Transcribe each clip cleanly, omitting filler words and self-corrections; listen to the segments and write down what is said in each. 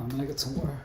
I'm gonna get some water.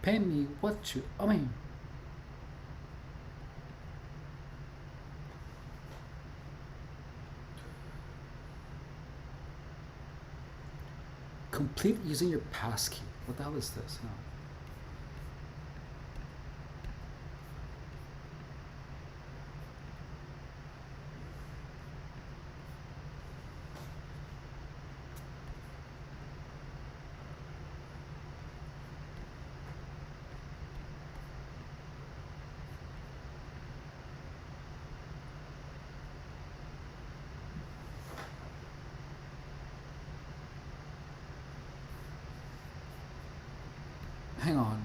Pay me what you. I mean. Complete using your passkey. What the hell is this? No. Hang on.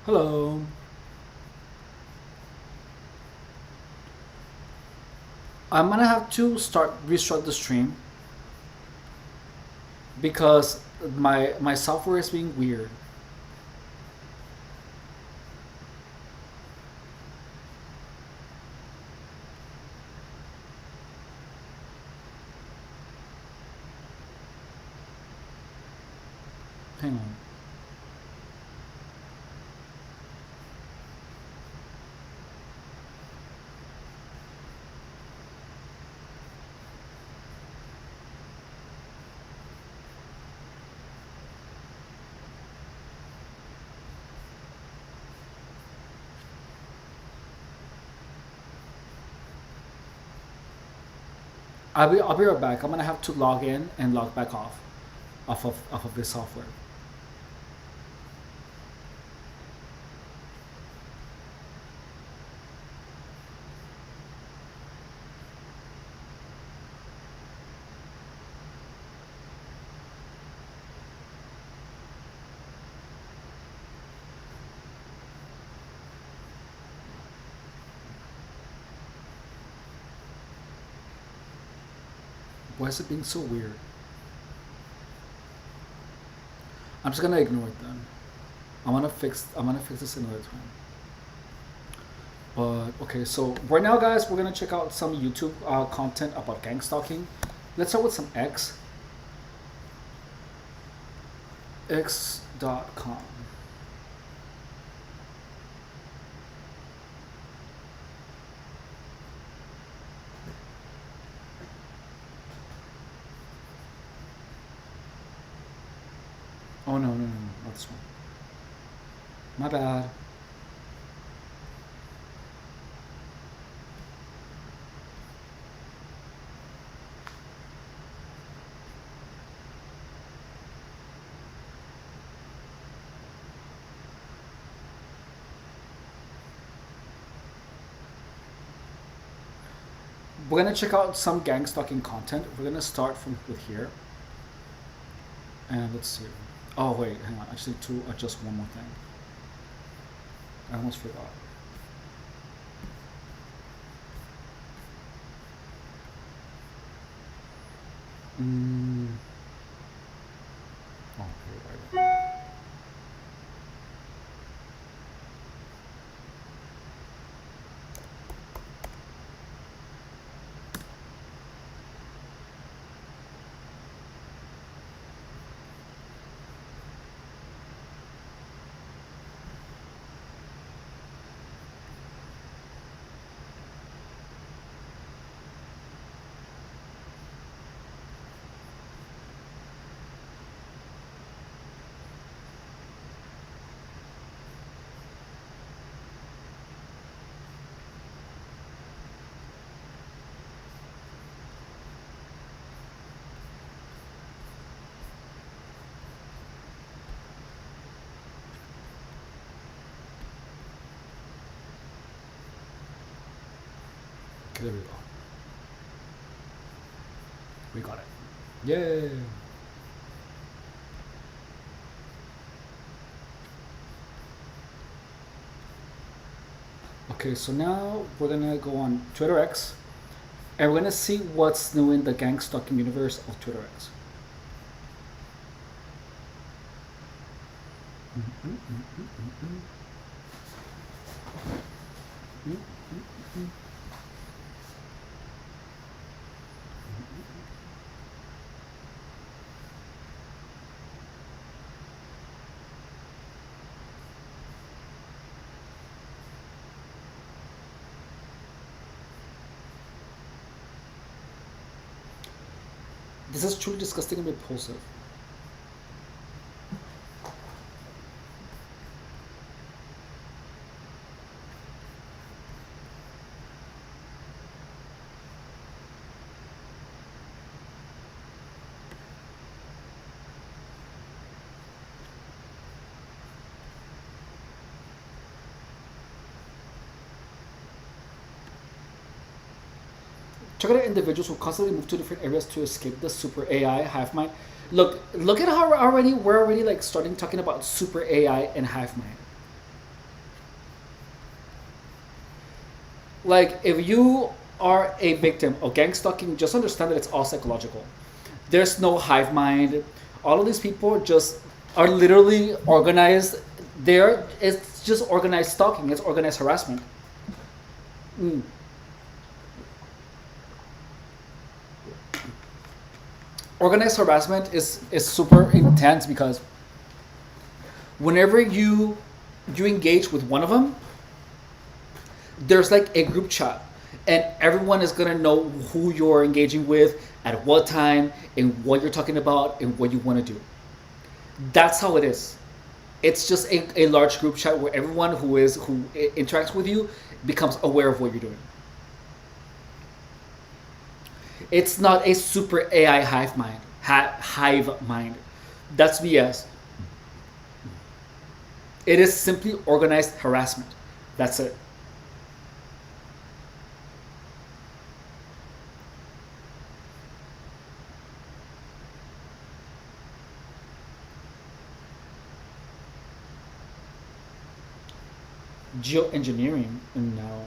Hello. I'm gonna have to restart the stream because my software is being weird. Hang on. I'll be right back. I'm gonna have to log in and log back off of this software. Why is it being so weird? I'm just gonna ignore it then. I'm gonna fix this another time. But okay, so right now, guys, we're gonna check out some YouTube content about gang stalking. Let's start with some X.com. Oh no, no, no, no, not this one. My bad. We're gonna check out some gang stalking content. We're gonna start from with here, and let's see. Oh wait, hang on. I just need to adjust one more thing. I almost forgot. Mm. Oh, here we go. Okay, there we go. We got it. Yay! Okay, so now we're gonna go on Twitter X, and we're gonna see what's new in the gang stalking universe of Twitter X. This is truly disgusting and repulsive. Check out individuals who constantly move to different areas to escape the super AI hive mind. Look at how we're already like starting talking about super AI and hive mind. Like if you are a victim of gang stalking, just understand that it's all psychological. There's no hive mind. All of these people just are literally organized. It's just organized stalking. It's organized harassment. Mm. Organized harassment is super intense because whenever you engage with one of them, there's like a group chat, and everyone is gonna know who you're engaging with, at what time, and what you're talking about, and what you want to do. That's how it is. It's just a large group chat where everyone who interacts with you becomes aware of what you're doing. It's not a super AI hive mind. Hive mind. That's BS. It is simply organized harassment. That's it. Geoengineering? No.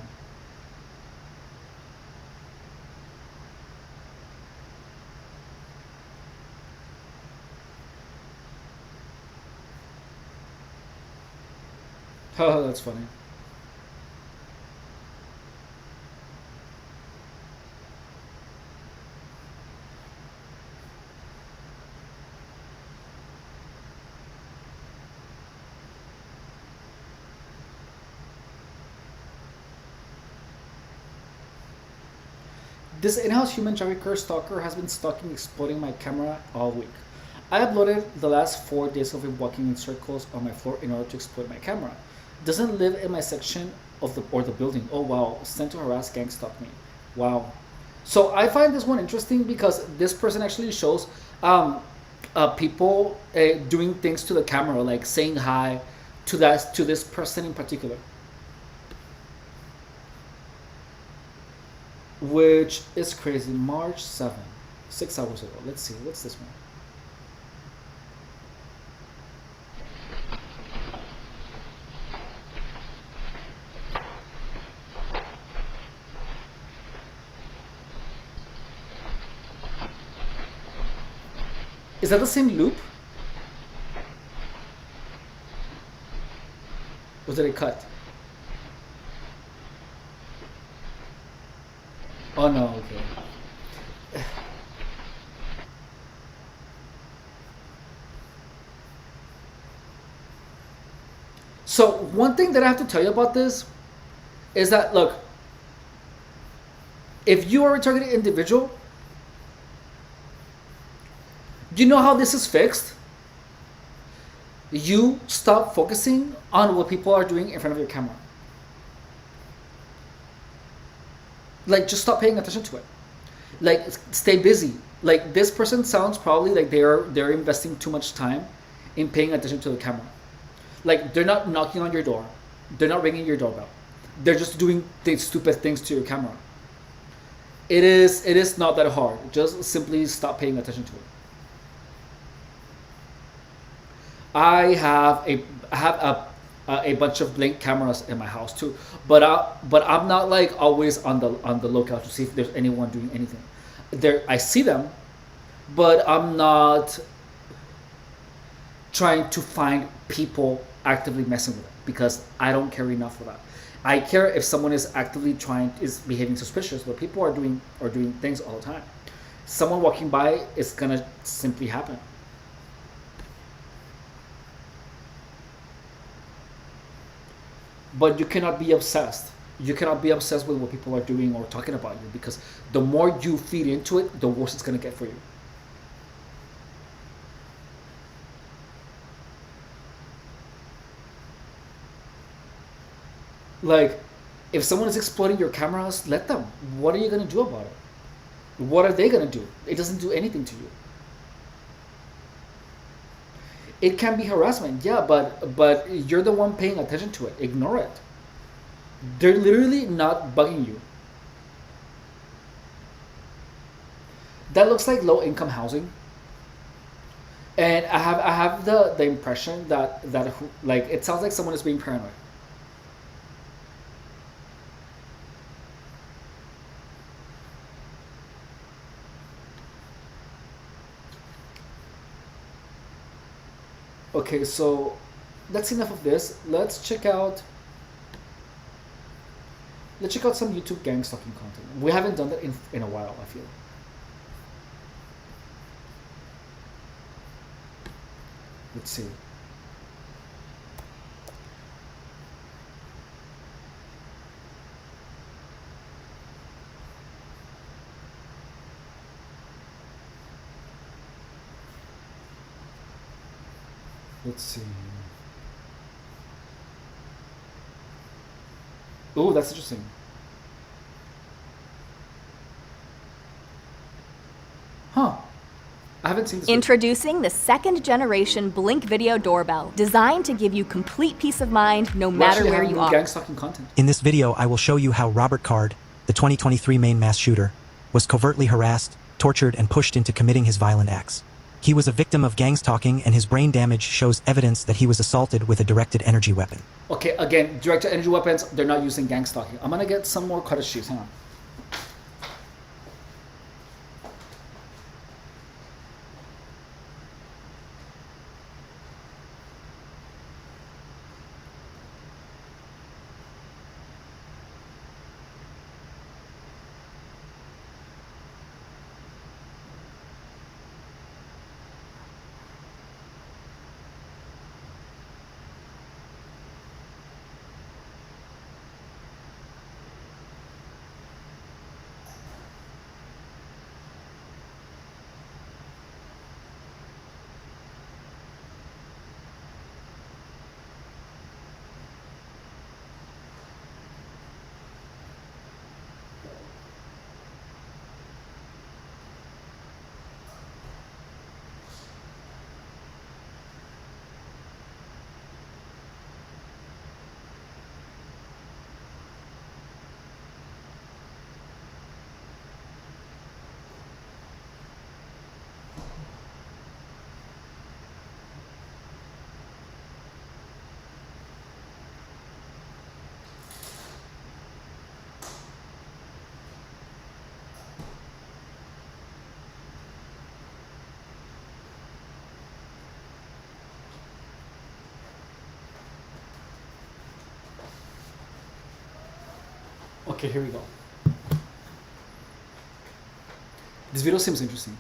Oh, that's funny. This in-house human trafficker stalker has been stalking, exploiting my camera all week. I uploaded the last 4 days of him walking in circles on my floor in order to exploit my camera. Doesn't live in my section of the building. Oh wow, sent to harass gang stalk me. Wow. So I find this one interesting because this person actually shows people doing things to the camera, like saying hi to this person in particular, which is crazy. March 7th, 6 hours ago. Let's see, what's this one? Is that the same loop? Was it a cut? Oh no, okay. So one thing that I have to tell you about this is that look, if you are a targeted individual, you know how this is fixed. You stop focusing on what people are doing in front of your camera. Like just stop paying attention to it. Like stay busy. Like this person sounds probably like they're investing too much time in paying attention to the camera. Like they're not knocking on your door. They're not ringing your doorbell. They're just doing these stupid things to your camera. It is not that hard. Just simply stop paying attention to it. I have a bunch of blink cameras in my house too, but I'm not like always on the lookout to see if there's anyone doing anything. There I see them, but I'm not trying to find people actively messing with it because I don't care enough for that. I care if someone is behaving suspicious, but people are doing things all the time. Someone walking by is gonna simply happen. But you cannot be obsessed. You cannot be obsessed with what people are doing or talking about you because the more you feed into it, the worse it's gonna get for you. Like, if someone is exploiting your cameras, let them. What are you gonna do about it? What are they gonna do? It doesn't do anything to you. It can be harassment, yeah, but you're the one paying attention to it. Ignore it. They're literally not bugging you. That looks like low income housing, and I have the impression that like it sounds like someone is being paranoid. Okay, so that's enough of this. Let's check out some YouTube gang stalking content. We haven't done that in a while, I feel. Let's see. Let's see. Oh, that's interesting. I haven't seen this. Introducing the second generation Blink Video Doorbell, designed to give you complete peace of mind no matter where you are. Gang stalking content. In this video, I will show you how Robert Card, the 2023 Maine mass shooter, was covertly harassed, tortured, and pushed into committing his violent acts. He was a victim of gang stalking, and his brain damage shows evidence that he was assaulted with a directed energy weapon. Okay, again, directed energy weapons, they're not using gang stalking. I'm gonna get some more cottage cheese, hang on. Okay, here we go. This video seems interesting.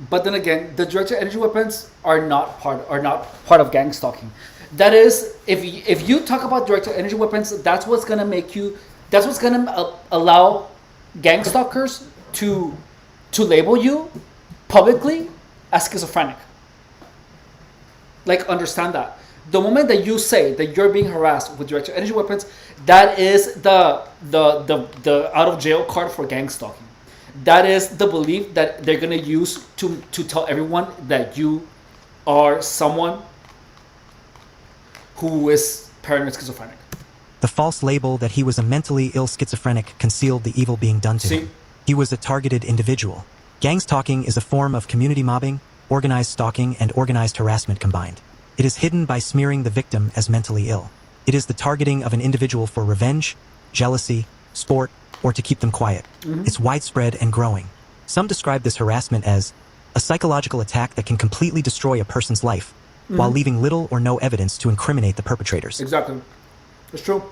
But then again, the directed energy weapons are not part of gang stalking. That is, if you talk about directed energy weapons, that's what's gonna allow gang stalkers to label you publicly as schizophrenic. Like, understand that. The moment that you say that you're being harassed with directed energy weapons, that is the out of jail card for gang stalking. That is the belief that they're gonna use to tell everyone that you are someone who is paranoid schizophrenic. The false label that he was a mentally ill schizophrenic concealed the evil being done to him. He was a targeted individual. Gang stalking is a form of community mobbing, organized stalking, and organized harassment combined. It is hidden by smearing the victim as mentally ill. It is the targeting of an individual for revenge, jealousy, sport, or to keep them quiet. It's widespread and growing. Some describe this harassment as a psychological attack that can completely destroy a person's life, while leaving little or no evidence to incriminate the perpetrators. Exactly. It's true.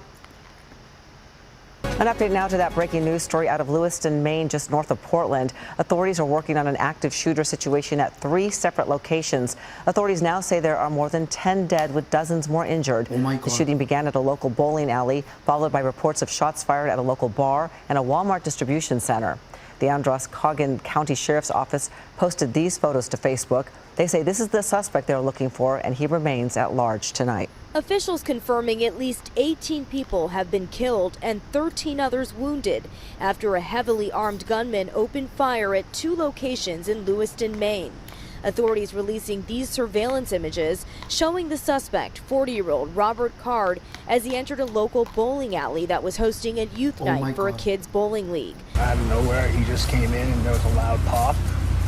An update now to that breaking news story out of Lewiston, Maine, just north of Portland. Authorities are working on an active shooter situation at 3 separate locations. Authorities now say there are more than 10 dead with dozens more injured. Oh my God. The shooting began at a local bowling alley, followed by reports of shots fired at a local bar and a Walmart distribution center. The Androscoggin County Sheriff's Office posted these photos to Facebook. They say this is the suspect they're looking for, and he remains at large tonight. Officials confirming at least 18 people have been killed and 13 others wounded after a heavily armed gunman opened fire at 2 locations in Lewiston, Maine. Authorities releasing these surveillance images showing the suspect, 40-year-old Robert Card, as he entered a local bowling alley that was hosting a youth night for a kids' bowling league. Out of nowhere, he just came in and there was a loud pop.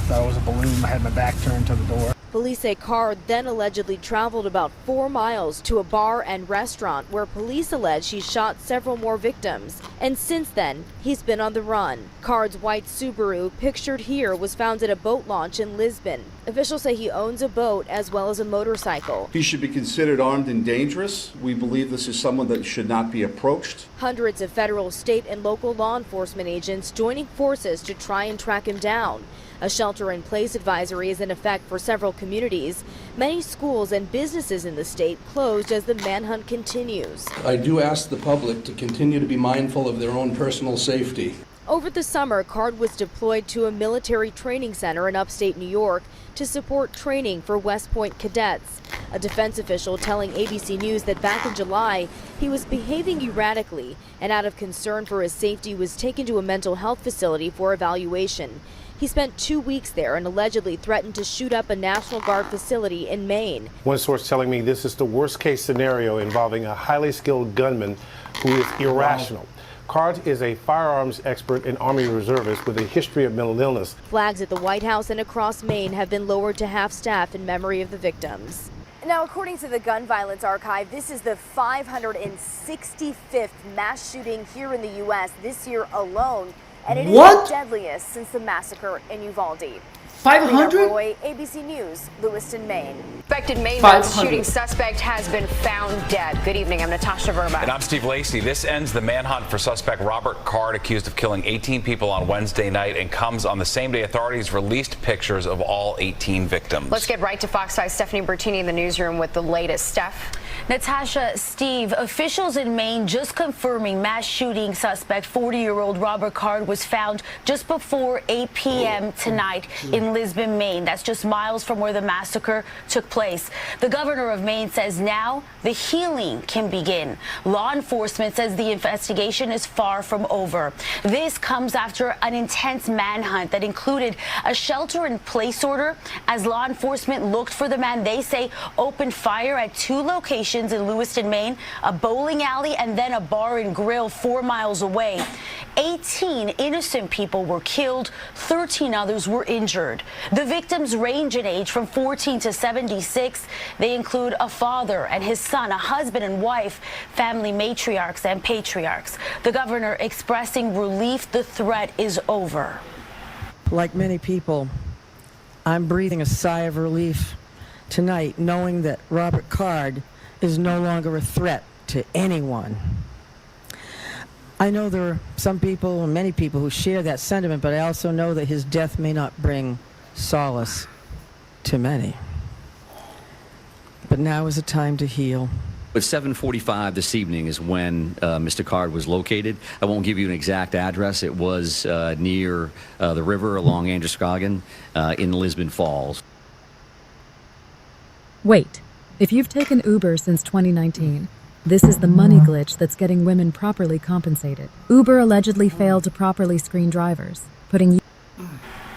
Thought it was a balloon. I had my back turned to the door. Police say Card then allegedly traveled about 4 miles to a bar and restaurant where police allege he shot several more victims. And since then, he's been on the run. Card's white Subaru, pictured here, was found at a boat launch in Lisbon. Officials say he owns a boat as well as a motorcycle. He should be considered armed and dangerous. We believe this is someone that should not be approached. Hundreds of federal, state, and local law enforcement agents joining forces to try and track him down. A shelter-in-place advisory is in effect for several communities. Many schools and businesses in the state closed as the manhunt continues. I do ask the public to continue to be mindful of their own personal safety. Over the summer, Card was deployed to a military training center in upstate New York to support training for West Point cadets. A defense official telling ABC News that back in July, he was behaving erratically and out of concern for his safety was taken to a mental health facility for evaluation. He spent 2 weeks there and allegedly threatened to shoot up a National Guard facility in Maine. One source telling me this is the worst case scenario involving a highly skilled gunman who is irrational. Card is a firearms expert and Army reservist with a history of mental illness. Flags at the White House and across Maine have been lowered to half-staff in memory of the victims. Now, according to the Gun Violence Archive, this is the 565th mass shooting here in the U.S. this year alone, and it is the deadliest since the massacre in Uvalde. 500? Roy, ABC News, Lewiston, Maine. Suspected Maine mass shooting suspect has been found dead. Good evening, I'm Natasha Verma. And I'm Steve Lacey. This ends the manhunt for suspect Robert Card, accused of killing 18 people on Wednesday night, and comes on the same day authorities released pictures of all 18 victims. Let's get right to Fox 5's Stephanie Bertini in the newsroom with the latest. Steph. Natasha, Steve, officials in Maine just confirming mass shooting suspect 40-year-old Robert Card was found just before 8 p.m. tonight in Lisbon, Maine. That's just miles from where the massacre took place. The governor of Maine says now the healing can begin. Law enforcement says the investigation is far from over. This comes after an intense manhunt that included a shelter-in-place order as law enforcement looked for the man they say opened fire at 2 locations in Lewiston, Maine, a bowling alley and then a bar and grill 4 miles away. 18 innocent people were killed, 13 others were injured. The victims range in age from 14 to 76. They include a father and his son, a husband and wife, family matriarchs and patriarchs. The governor expressing relief the threat is over. Like many people, I'm breathing a sigh of relief tonight knowing that Robert Card is no longer a threat to anyone. I know there are some people, and many people, who share that sentiment, but I also know that his death may not bring solace to many. But now is the time to heal. At 7:45 this evening is when Mr. Card was located. I won't give you an exact address. It was near the river along Androscoggin in Lisbon Falls. Wait. If you've taken Uber since 2019, this is the money glitch that's getting women properly compensated. Uber allegedly failed to properly screen drivers, putting you...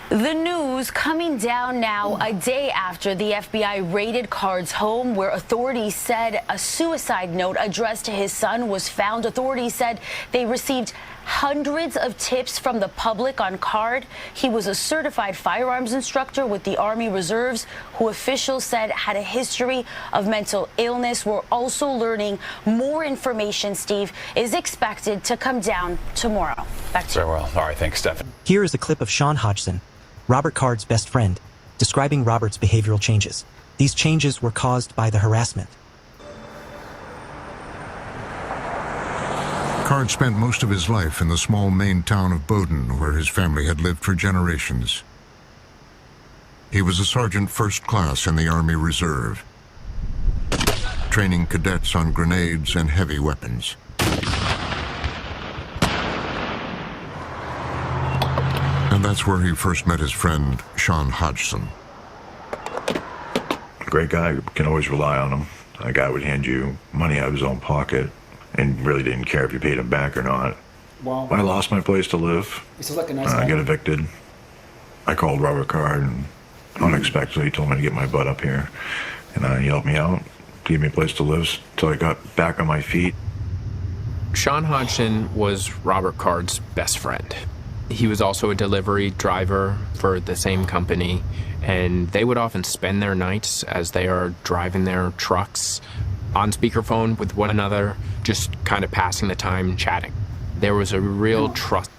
The news coming down now a day after the FBI raided Card's home, where authorities said a suicide note addressed to his son was found. Authorities said they received hundreds of tips from the public on Card. He was a certified firearms instructor with the Army Reserves, who officials said had a history of mental illness. We're also learning more information, Steve, is expected to come down tomorrow. Back to you. Very well. All right, thanks, Stephen. Here is a clip of Sean Hodgson, Robert Card's best friend, describing Robert's behavioral changes. These changes were caused by the harassment. Card spent most of his life in the small Maine town of Bowdoin, where his family had lived for generations. He was a sergeant first class in the Army Reserve, training cadets on grenades and heavy weapons. And that's where he first met his friend, Sean Hodgson. Great guy, you can always rely on him. A guy would hand you money out of his own pocket and really didn't care if you paid him back or not. Wow. I lost my place to live. This is like a nice guy. I got evicted. I called Robert Card and unexpectedly told me to get my butt up here. And he helped me out, gave me a place to live until I got back on my feet. Sean Hodgson was Robert Card's best friend. He was also a delivery driver for the same company, and they would often spend their nights as they are driving their trucks on speakerphone with one another, just kind of passing the time and chatting. There was a real trust.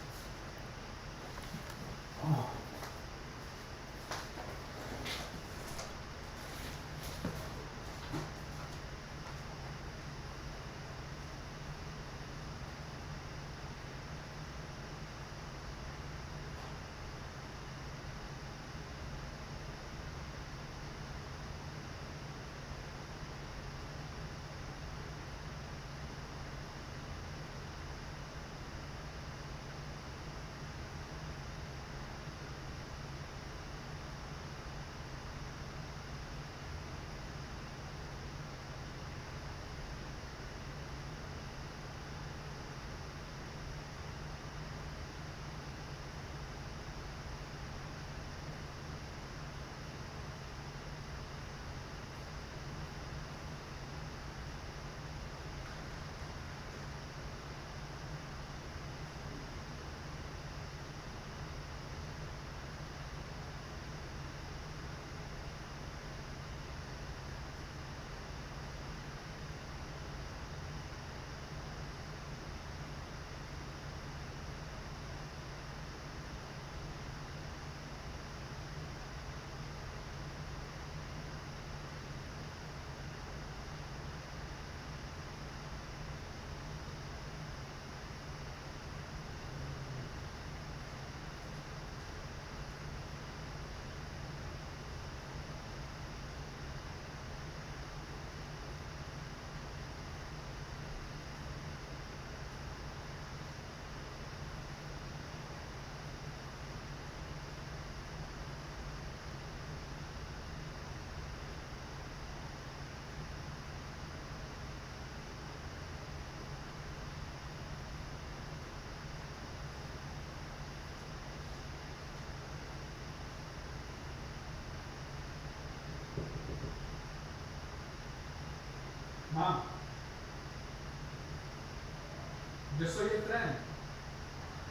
Yo soy el tren.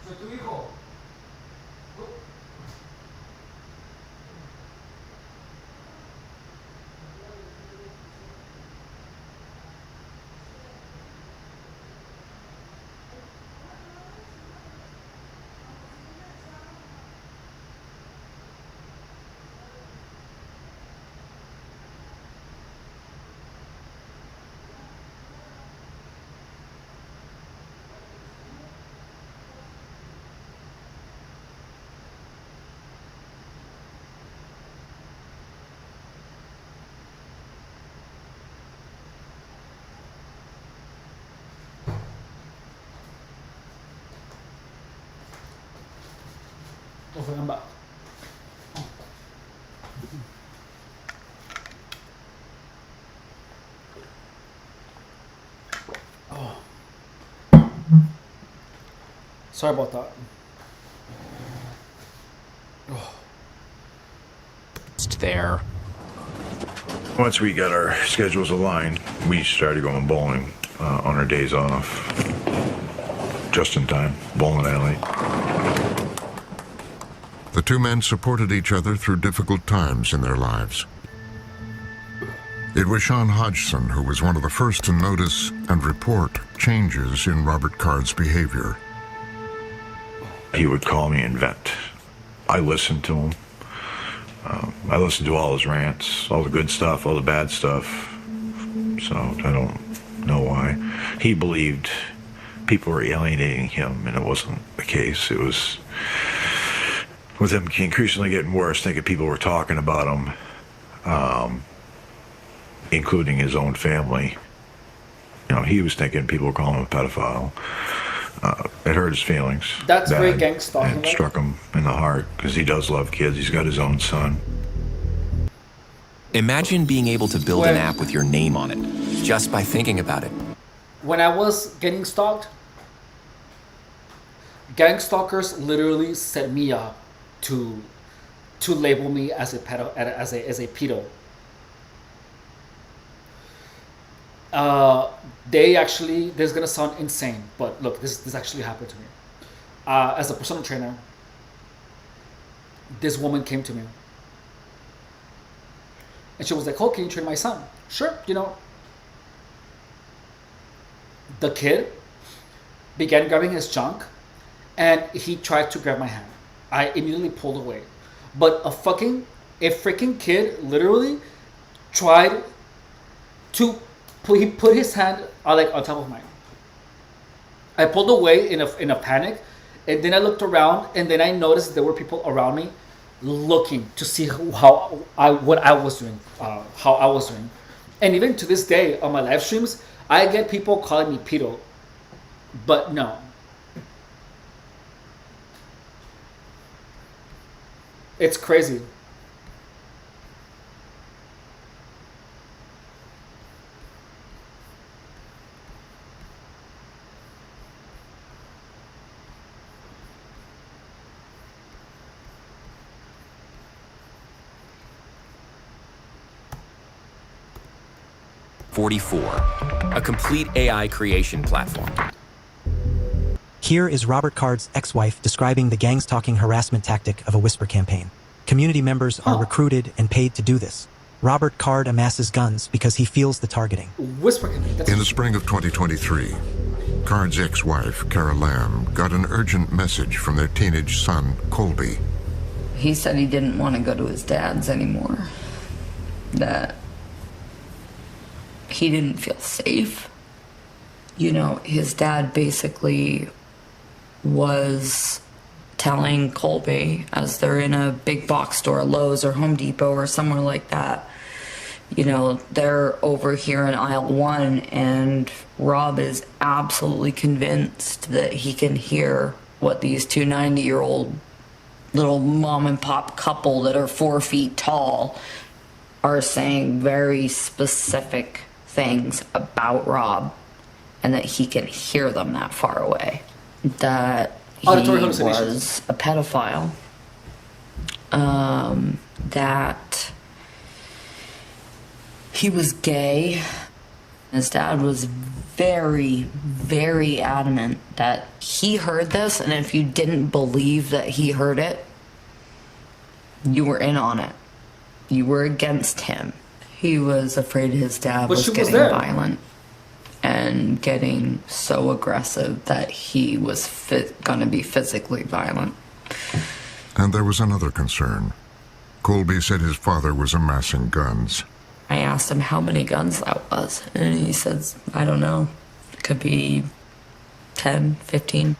Soy tu hijo. Welcome back. Oh. Sorry about that. Oh. It's there. Once we got our schedules aligned, we started going bowling on our days off. Just in time, bowling alley. The two men supported each other through difficult times in their lives. It was Sean Hodgson who was one of the first to notice and report changes in Robert Card's behavior. He would call me and vent. I listened to him. I listened to all his rants, all the good stuff, all the bad stuff. So I don't know why. He believed people were alienating him, and it wasn't the case. It was with him increasingly getting worse, thinking people were talking about him, including his own family. You know, he was thinking people were calling him a pedophile. It hurt his feelings. That's very gangster. And struck him in the heart because he does love kids. He's got his own son. Imagine being able to build an app with your name on it, just by thinking about it. When I was getting stalked, gang stalkers literally set me up to label me as a pedo. They actually, this is gonna sound insane, but look, this actually happened to me. As a personal trainer, this woman came to me, and she was like, "Oh, can you train my son?" Sure, you know. The kid began grabbing his junk, and he tried to grab my hand. I immediately pulled away, but a freaking kid literally tried to. He put his hand on top of mine. I pulled away in a panic, and then I looked around, and then I noticed there were people around me looking to see what I was doing, and even to this day on my live streams, I get people calling me pedo, but no. It's crazy. A complete AI creation platform. Here is Robert Card's ex-wife describing the gang-stalking harassment tactic of a whisper campaign. Community members are recruited and paid to do this. Robert Card amasses guns because he feels the targeting. Whisper campaign. In the spring of 2023, Card's ex-wife, Kara Lamb, got an urgent message from their teenage son, Colby. He said he didn't want to go to his dad's anymore. That he didn't feel safe. You know, his dad basically was telling Colby, as they're in a big box store, Lowe's or Home Depot or somewhere like that, you know, they're over here in aisle 1, and Rob is absolutely convinced that he can hear what these two 90-year-old little mom and pop couple that are 4 feet tall are saying very specific things about Rob, and that he can hear them that far away. That he was a pedophile. That he was gay. His dad was very, very adamant that he heard this, and if you didn't believe that he heard it, you were in on it. You were against him. He was afraid his dad was getting violent and getting so aggressive that he was gonna be physically violent. And there was another concern. Colby said his father was amassing guns. I asked him how many guns that was, and he says, I don't know. It could be 10, 15.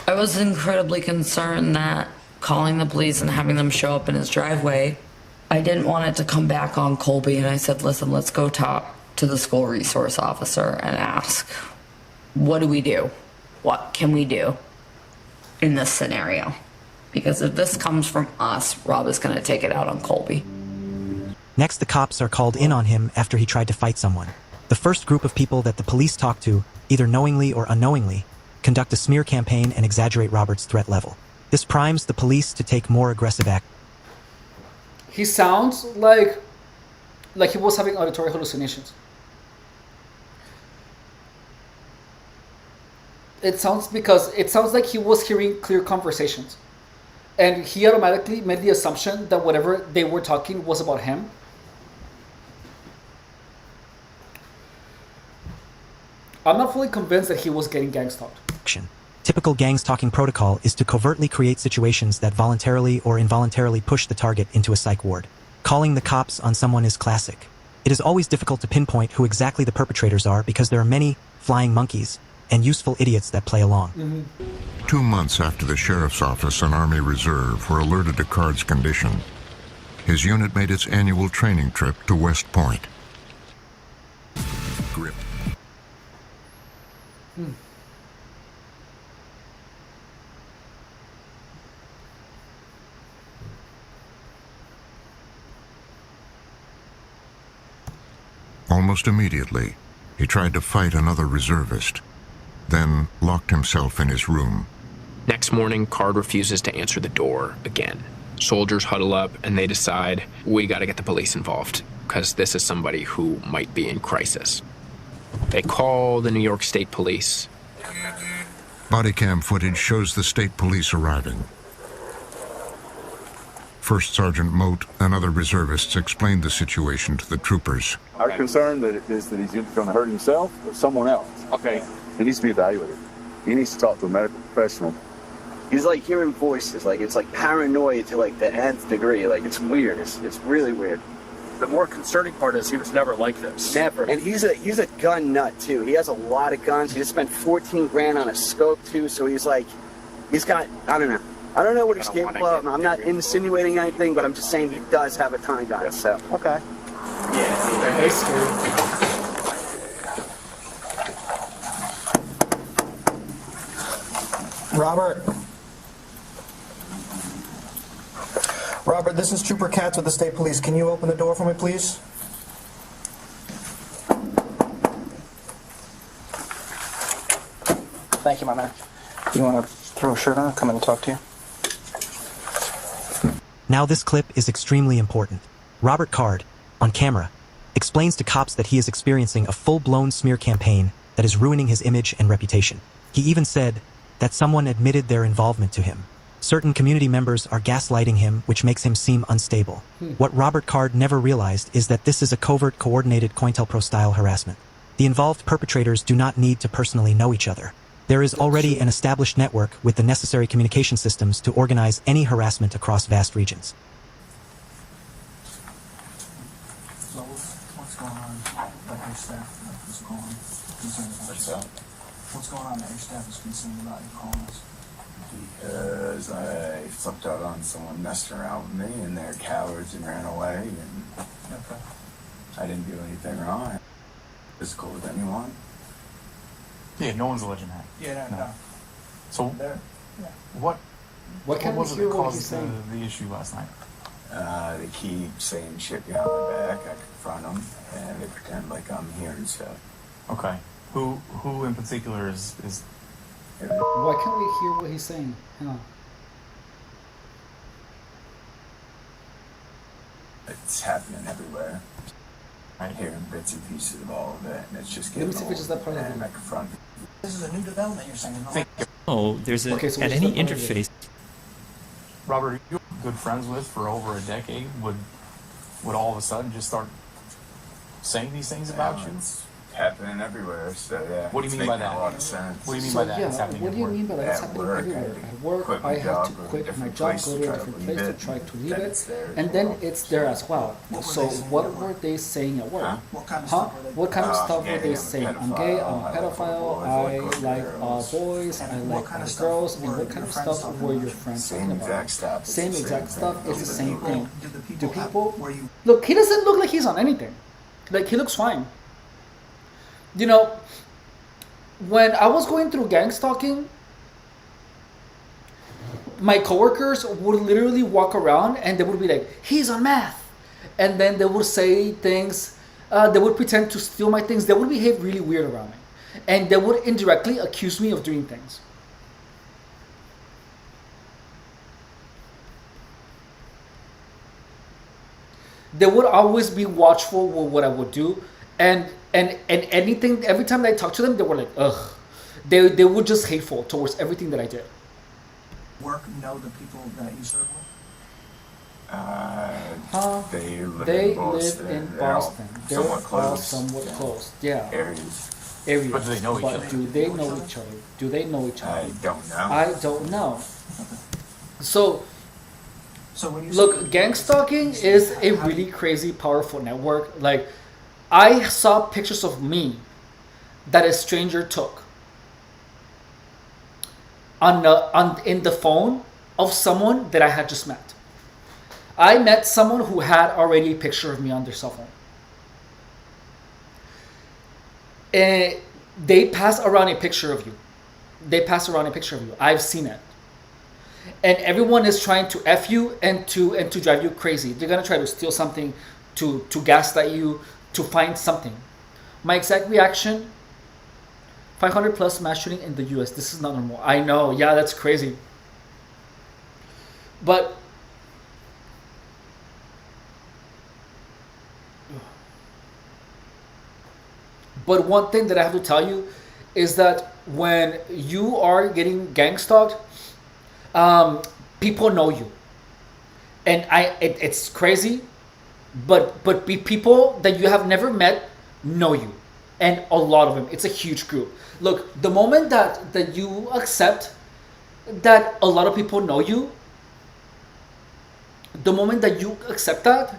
I was incredibly concerned that calling the police and having them show up in his driveway, I didn't want it to come back on Colby, and I said, listen, let's go talk to the school resource officer and ask, what do we do? What can we do in this scenario? Because if this comes from us, Rob is going to take it out on Colby. Next, the cops are called in on him after he tried to fight someone. The first group of people that the police talk to, either knowingly or unknowingly, conduct a smear campaign and exaggerate Robert's threat level. This primes the police to take more aggressive action. He sounds like he was having auditory hallucinations. It sounds like he was hearing clear conversations. And he automatically made the assumption that whatever they were talking was about him. I'm not fully convinced that he was getting gang stalked. Typical gang stalking protocol is to covertly create situations that voluntarily or involuntarily push the target into a psych ward. Calling the cops on someone is classic. It is always difficult to pinpoint who exactly the perpetrators are because there are many flying monkeys and useful idiots that play along. 2 months after the sheriff's office and Army Reserve were alerted to Card's condition, his unit made its annual training trip to West Point. Grip. Almost immediately, he tried to fight another reservist, then locked himself in his room. Next morning, Card refuses to answer the door again. Soldiers huddle up and they decide, we gotta get the police involved, because this is somebody who might be in crisis. They call the New York State Police. Body cam footage shows the state police arriving. First Sergeant Moat and other reservists explained the situation to the troopers. Our concern is that he's going to hurt himself or someone else. Okay. He needs to be evaluated. He needs to talk to a medical professional. He's like hearing voices, like it's like paranoid to like the nth degree. Like it's weird. It's really weird. The more concerning part is he was never like this. Never. And he's a gun nut too. He has a lot of guns. He just spent 14 grand on a scope too. So he's got, I don't know what he's capable of. I'm not insinuating anything, but I'm just saying he does have a ton of guns. So okay. Yeah. Very scary. Robert, this is Trooper Katz with the State Police. Can you open the door for me, please? Thank you, my man. You want to throw a shirt on? Come in and talk to you. Now this clip is extremely important. Robert Card, on camera, explains to cops that he is experiencing a full-blown smear campaign that is ruining his image and reputation. He even said that someone admitted their involvement to him. Certain community members are gaslighting him, which makes him seem unstable. What Robert Card never realized is that this is a covert, coordinated COINTELPRO-style harassment. The involved perpetrators do not need to personally know each other. There is already an established network with the necessary communication systems to organize any harassment across vast regions. So what's going on that your staff is calling concerned about? What's up? What's going on that your staff is concerned about you calling us? Because I flipped out on someone messing around with me, and they're cowards and ran away, and Okay. I didn't do anything wrong. Physical with anyone. Yeah, no one's alleging that. Yeah, no. So, What can was we it hear that what caused he's saying? the issue last night? They keep saying shit behind my back. I confront them, and they pretend like I'm hearing stuff. Okay. Who in particular is Why can't we hear what he's saying? Hang on. It's happening everywhere. right here in bits and pieces of all of it, and it's just Let me getting see if it's just that part of the and video. I confront. This is a new development you're saying. No? Oh, there's a, Okay, so at what's any the point of it? interface. Robert, who you're good friends with for over a decade would all of a sudden just start saying these things about you? It's happening everywhere, so yeah. What do you it's mean by making that? a lot of sense. What do you mean So by that? yeah, It's happening what do you at mean by that? It's At happening work, everywhere. I At work, quit my I have job, to go to a quit my different job, place go to to a try to different leave place to it, try to leave then it, it's there as and then well. it's there as well. So what were they saying at work? What kind of Huh? stuff were they What kind of I'm stuff were gay, they I'm a saying? I'm gay, I'm a pedophile, I like boys, I And what like kind of stuff girls, and were what kind your of friends stuff talking were about? your friends Same talking about? exact stuff. It's Same the exact same stuff, thing. it's the same thing. Do have- people were you look? He doesn't look like he's on anything. Like he looks fine. You know, when I was going through gang stalking, my coworkers would literally walk around and they would be like, "He's on meth," and then they would say things. They would pretend to steal my things. They would behave really weird around me, and they would indirectly accuse me of doing things. They would always be watchful with what I would do, and anything. Every time I talked to them, they were like, "Ugh." They were just hateful towards everything that I did. work know the people that you serve with? They live They in Boston. live in They're all Boston. They're somewhat all close. somewhat close. Yeah. Areas. Areas. But do they know each other? Do they know each other? Do they know each other? I don't know. I don't know. So, when you look, gang stalking is a really crazy, powerful network. Like, I saw pictures of me that a stranger took in the phone of someone that I had just met. I met someone who had already a picture of me on their cell phone. And they pass around a picture of you. They pass around a picture of you. I've seen it. And everyone is trying to F you and to drive you crazy. They're gonna try to steal something, to gaslight you, to find something. My exact reaction: 500 plus mass shooting in the US. This is not normal. I know, yeah, that's crazy. But one thing that I have to tell you is that when you are getting gang stalked, people know you, and it's crazy, but people that you have never met know you, and a lot of them. It's a huge group. Look, the moment that you accept that a lot of people know you, the moment that you accept that,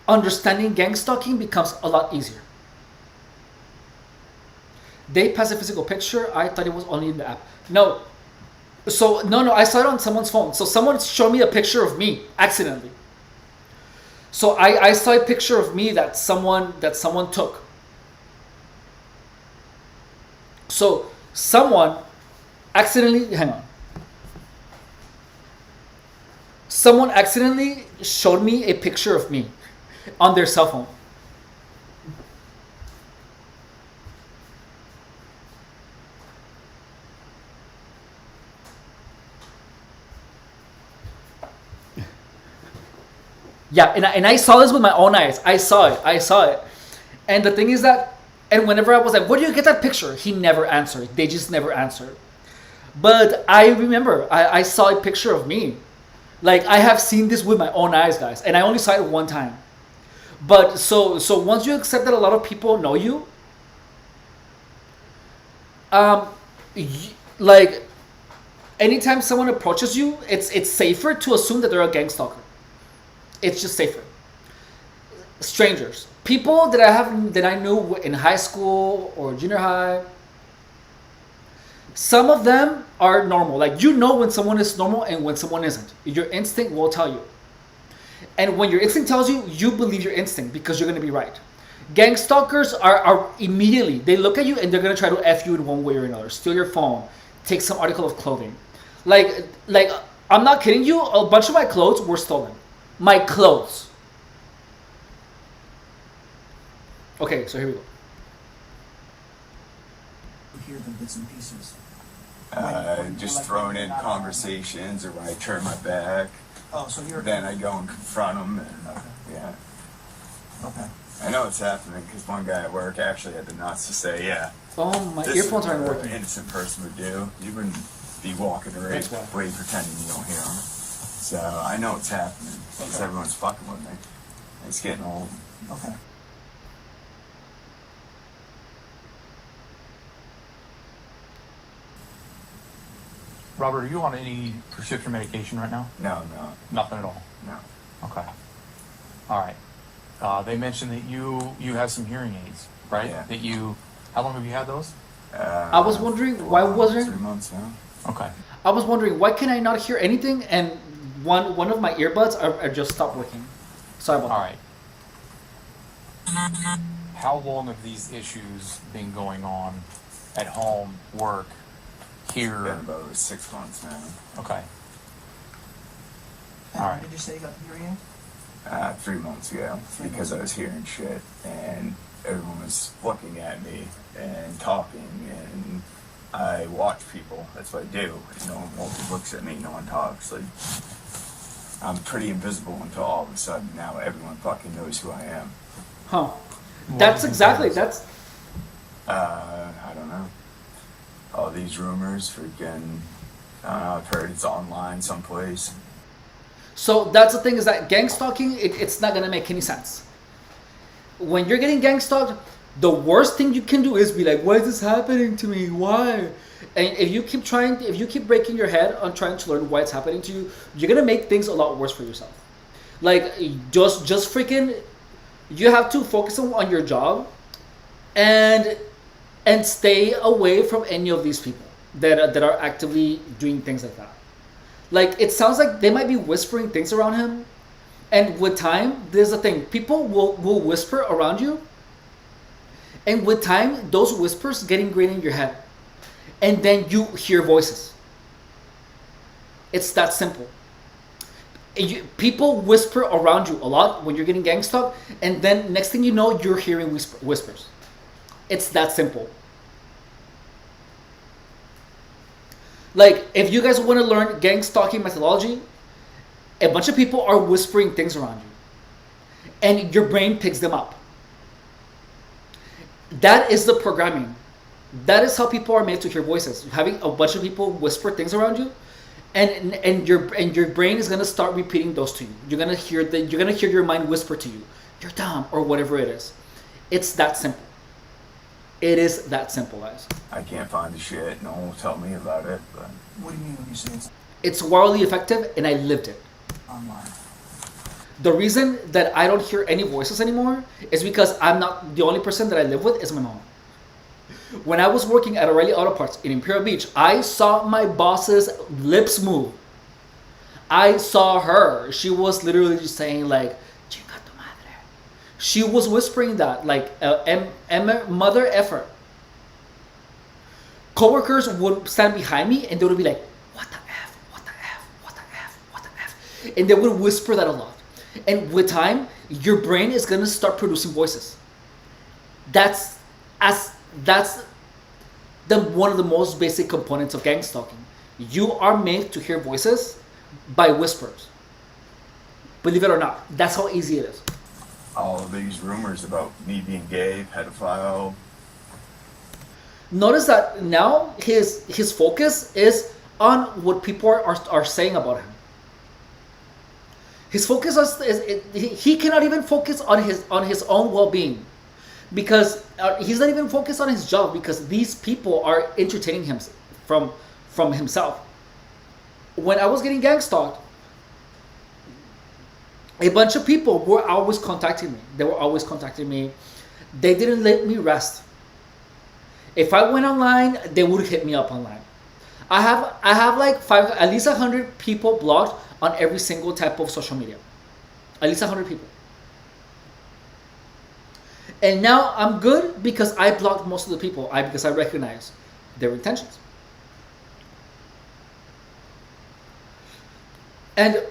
understanding gang stalking becomes a lot easier. They pass a physical picture. I thought it was only in the app. No, I saw it on someone's phone. So someone showed me a picture of me accidentally. So I saw a picture of me that someone took. So someone accidentally, hang on. Someone accidentally showed me a picture of me on their cell phone. Yeah, and I saw this with my own eyes. I saw it. And the thing is that, and whenever I was like, where do you get that picture? He never answered. They just never answered. But I remember, I saw a picture of me. Like, I have seen this with my own eyes, guys. And I only saw it one time. But so once you accept that a lot of people know you, like, anytime someone approaches you, it's safer to assume that they're a gang stalker. It's just safer. Strangers, people that I knew in high school or junior high, some of them are normal. Like, you know when someone is normal and when someone isn't. Your instinct will tell you. And when your instinct tells you, you believe your instinct because you're going to be right. Gang stalkers are immediately, they look at you and they're going to try to F you in one way or another. Steal your phone, take some article of clothing. Like I'm not kidding you, a bunch of my clothes were stolen. My clothes. Okay, so here we go. Hear the bits and pieces. Just throwing in conversations, or when I turn my back, Oh, so you're... Then I go and confront them, and yeah. Okay. I know it's happening because one guy at work actually had the nuts to say, yeah. Oh, my this earphones is aren't what working. an innocent person would do. You wouldn't be walking away pretending you don't hear them. So I know it's happening because everyone's fucking with me. It's getting old. Okay. Robert, are you on any prescription medication right now? No. Nothing at all? No. Okay. All right. They mentioned that you have some hearing aids, right? Yeah. That you... How long have you had those? I was wondering why wasn't 3 months now. Okay. I was wondering why can I not hear anything, and one of my earbuds are just stopped working. Sorry about All right. How long have these issues been going on at home, work, here? It's been about 6 months now. Okay. All right. Did you say you got the hearing aid? 3 months ago, because I was hearing shit, and everyone was looking at me and talking, and I watch people. That's what I do. No one looks at me, no one talks. Like, I'm pretty invisible until all of a sudden now everyone fucking knows who I am. Huh. That's exactly, that's... I don't know. All these rumors, freaking, I don't know, I've heard it's online someplace. So that's the thing, is that gang stalking, it's not gonna make any sense. When you're getting gang stalked, the worst thing you can do is be like, why is this happening to me? Why? And if you keep breaking your head on trying to learn why it's happening to you, you're gonna make things a lot worse for yourself. Like, just freaking, you have to focus on your job and stay away from any of these people that are actively doing things like that. Like, it sounds like they might be whispering things around him, and with time, there's the thing, people will whisper around you, and with time, those whispers get ingrained in your head, and then you hear voices. It's that simple. People whisper around you a lot when you're getting gang stalked, and then next thing you know, you're hearing whispers. It's that simple. Like, if you guys want to learn gang stalking methodology, a bunch of people are whispering things around you, and your brain picks them up. That is the programming. That is how people are made to hear voices. Having a bunch of people whisper things around you, and your brain is gonna start repeating those to you. You're gonna hear your mind whisper to you, "You're dumb," or whatever it is. It's that simple. It is that simple, guys. I can't find the shit. No one will tell me about it. But What do you mean when you say It's wildly effective, and I lived it. online? The reason that I don't hear any voices anymore is because I'm not the only person that I live with is my mom. When I was working at O'Reilly Auto Parts in Imperial Beach, I saw my boss's lips move. I saw her. She was literally just saying like, "Chinga tu madre." She was whispering that like, mother effer. Coworkers would stand behind me and they would be like, "What the F? What the F? What the F? What the F?" And they would whisper that a lot. And with time, your brain is gonna start producing voices. That's one of the most basic components of gang stalking. You are made to hear voices by whispers. Believe it or not, that's how easy it is. all of these rumors about me being gay, pedophile. Notice that now his focus is on what people are saying about him. His focus he cannot even focus on his own well-being, because he's not even focused on his job, because these people are entertaining him from himself. When I was getting gang stalked, a bunch of people were always contacting me. They were always contacting me. They didn't let me rest. If I went online, they would hit me up online. I have like at least 100 people blocked on every single type of social media. At least 100 people. And now I'm good because I blocked most of the people. Because I recognize their intentions. And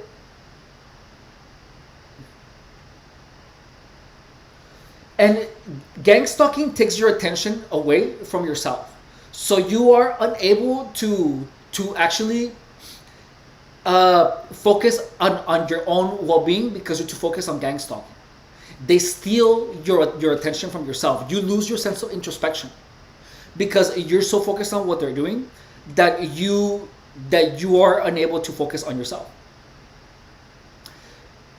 gang stalking takes your attention away from yourself. So you are unable to actually focus on your own well-being because you're too focused on gang stalking. They steal your attention from yourself. You lose your sense of introspection because you're so focused on what they're doing that you are unable to focus on yourself.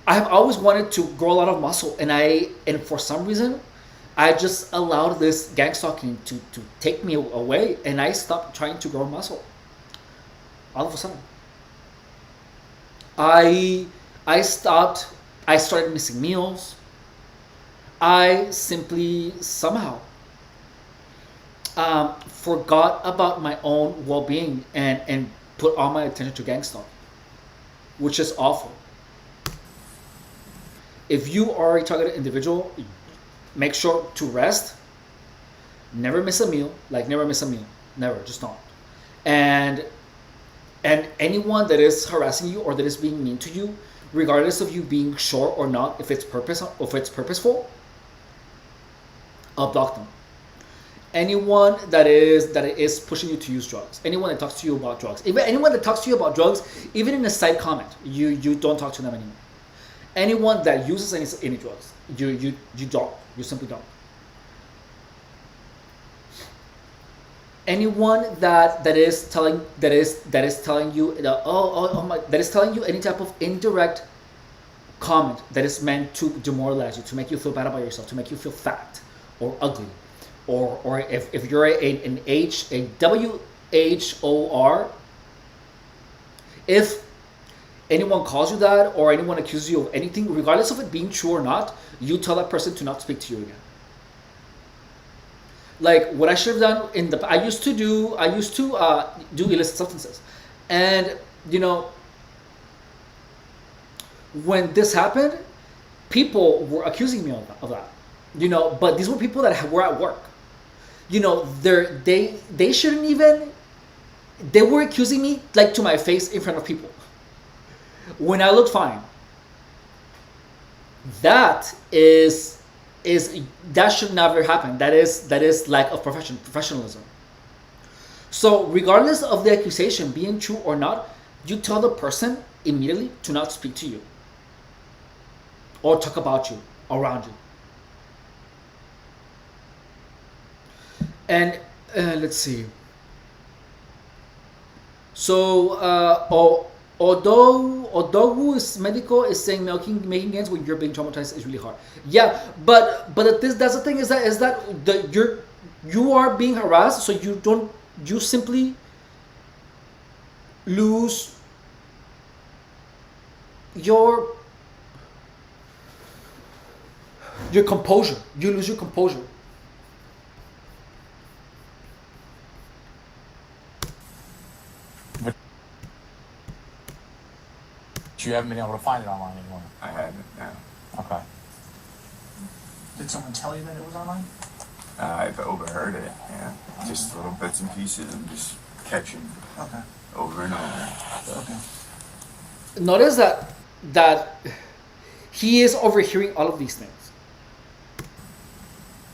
I have always wanted to grow a lot of muscle, and for some reason I just allowed this gang stalking to take me away, and I stopped trying to grow muscle. All of a sudden I started missing meals. I simply somehow forgot about my own well-being and put all my attention to gang stalking, which is awful. If you are a targeted individual, make sure to rest. Never miss a meal. Never, just don't. And anyone that is harassing you or that is being mean to you, regardless of you being sure or not, if it's purposeful, block them. Anyone that is pushing you to use drugs, anyone that talks to you about drugs, even anyone that talks to you about drugs, even in a side comment, you don't talk to them anymore. Anyone that uses any drugs, you simply don't. Anyone that is telling you that is telling you any type of indirect comment that is meant to demoralize you, to make you feel bad about yourself, to make you feel fat or ugly, or if you're a WHOR, if anyone calls you that or anyone accuses you of anything, regardless of it being true or not, you tell that person to not speak to you again. Like what I should have done I used to do illicit substances, and when this happened, people were accusing me of that, but these were people that were at work. They shouldn't even. They were accusing me like to my face in front of people when I looked fine. That should never happen. That is lack of professionalism. So regardless of the accusation being true or not, you tell the person immediately to not speak to you or talk about you around you. And let's see. So although medical is saying making gains when you're being traumatized is really hard. Yeah, but that's the thing is that you are being harassed, so you simply lose your composure. You lose your composure. You haven't been able to find it online anymore? I haven't, no. Okay. Did someone tell you that it was online? I've overheard it, yeah. Just little bits and pieces I'm just catching over and over. Okay. Notice that he is overhearing all of these things.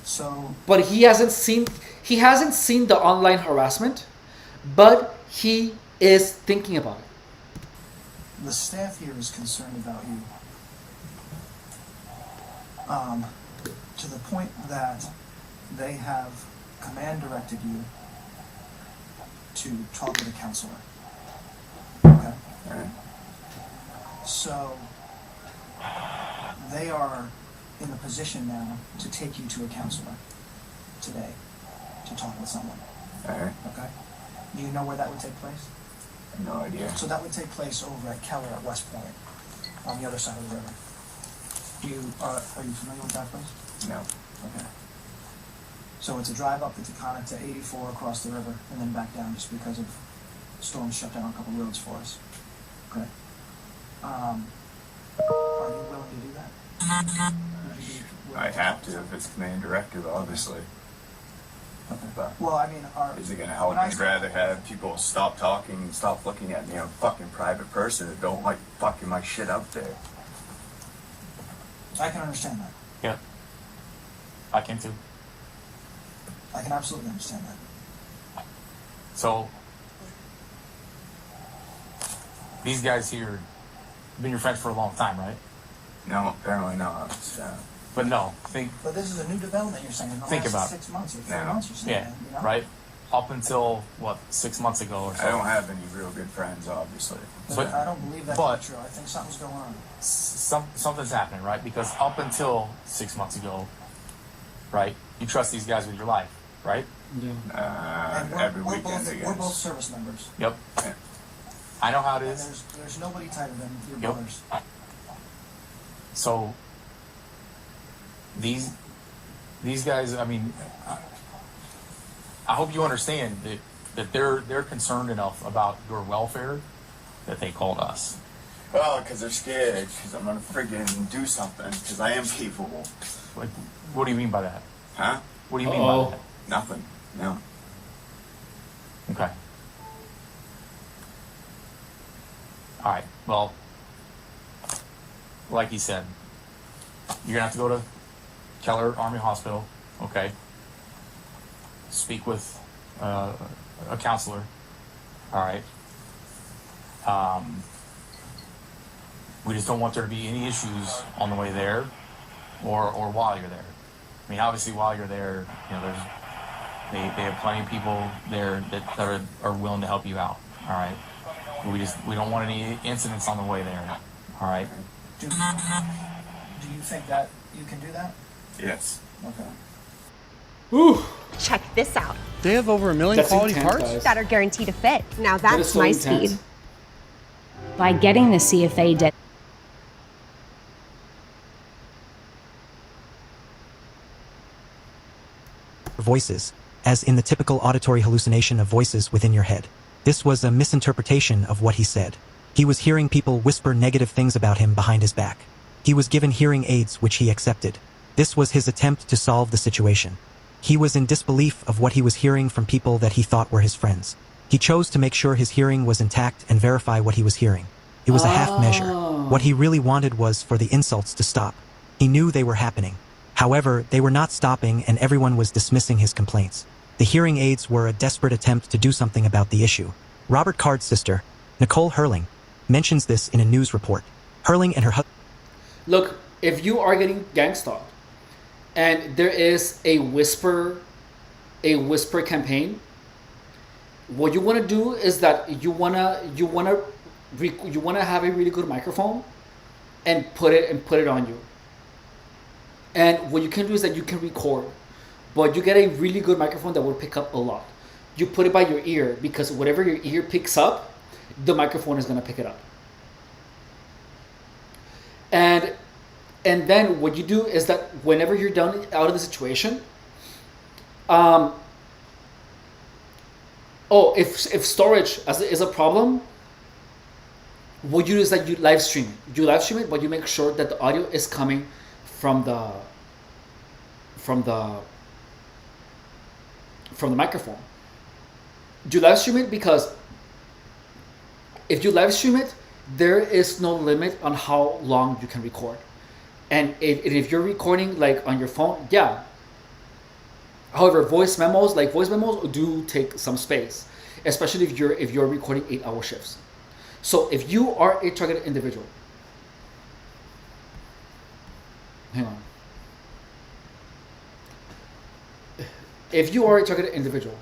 So, but he hasn't seen the online harassment, but he is thinking about it. The staff here is concerned about you, to the point that they have command directed you to talk with a counselor. Okay? Right. So they are in the position now to take you to a counselor today to talk with someone. All right. Okay? Do you know where that would take place? No idea. So that would take place over at Keller at West Point, on the other side of the river. Are you familiar with that place? No. Okay. So it's a drive up the Taconic to 84 across the river and then back down just because of storms shut down a couple roads for us. Okay. Are you willing to do that? I have to if it's command directive, obviously. Okay. But, well, I mean, is it going to help me rather have people stop talking and stop looking at me? I'm a fucking private person that don't like fucking my shit out there. I can understand that. Yeah. I can too. I can absolutely understand that. So, these guys here have been your friends for a long time, right? No, apparently not. But no, think. But this is a new development you're saying in the Think last about 6 months or 4 Yeah. months you're saying, Yeah, you know? right. Up until what, 6 months ago or so. I don't have any real good friends, obviously. But I don't believe that's but- true. I think something's going on. Something's happening, right? Because up until 6 months ago, right, you trust these guys with your life, right? Yeah. And Every we're weekend, both, I we're guess. both service members. Yep. I know how it And is. there's nobody tighter than your Yep. brothers. So these guys, I mean, I hope you understand that they're concerned enough about your welfare that they called us. Well, because they're scared, because I'm gonna friggin' do something, because I am capable. Like, what do you mean by that? Huh? What do you mean by that? Nothing. No. Okay. All right. Well, like he said, you're gonna have to go to Keller Army Hospital. Okay. Speak with a counselor. All right. We just don't want there to be any issues on the way there, or while you're there. I mean, obviously, while you're there, you know, they have plenty of people there that are willing to help you out. All right. We don't want any incidents on the way there. All right. Do you think that you can do that? Yes. Okay. Ooh. Check this out. They have over 1 million That's quality intense, parts guys. That are guaranteed to fit. Now That is that's so my intense. speed. By getting the CFA voices, as in the typical auditory hallucination of voices within your head. This was a misinterpretation of what he said. He was hearing people whisper negative things about him behind his back. He was given hearing aids which he accepted. This was his attempt to solve the situation. He was in disbelief of what he was hearing from people that he thought were his friends. He chose to make sure his hearing was intact and verify what he was hearing. It was a half measure. What he really wanted was for the insults to stop. He knew they were happening. However, they were not stopping and everyone was dismissing his complaints. The hearing aids were a desperate attempt to do something about the issue. Robert Card's sister, Nicole Hurling, mentions this in a news report. Hurling and her husband... Look, if you are getting gang stalked and there is a whisper campaign, what you want to do is that you wanna have a really good microphone and put it on you. And what you can do is that you can record, but you get a really good microphone that will pick up a lot. You put it by your ear because whatever your ear picks up, the microphone is going to pick it up. And then what you do is that whenever you're done out of the situation, if storage is a problem, what you do is that you live stream it. You live stream it, but you make sure that the audio is coming from the microphone. You live stream it because if you live stream it, there is no limit on how long you can record. And if you're recording like on your phone, yeah. However, voice memos do take some space, especially if you're recording 8-hour shifts. So if you are a targeted individual, hang on. If you are a targeted individual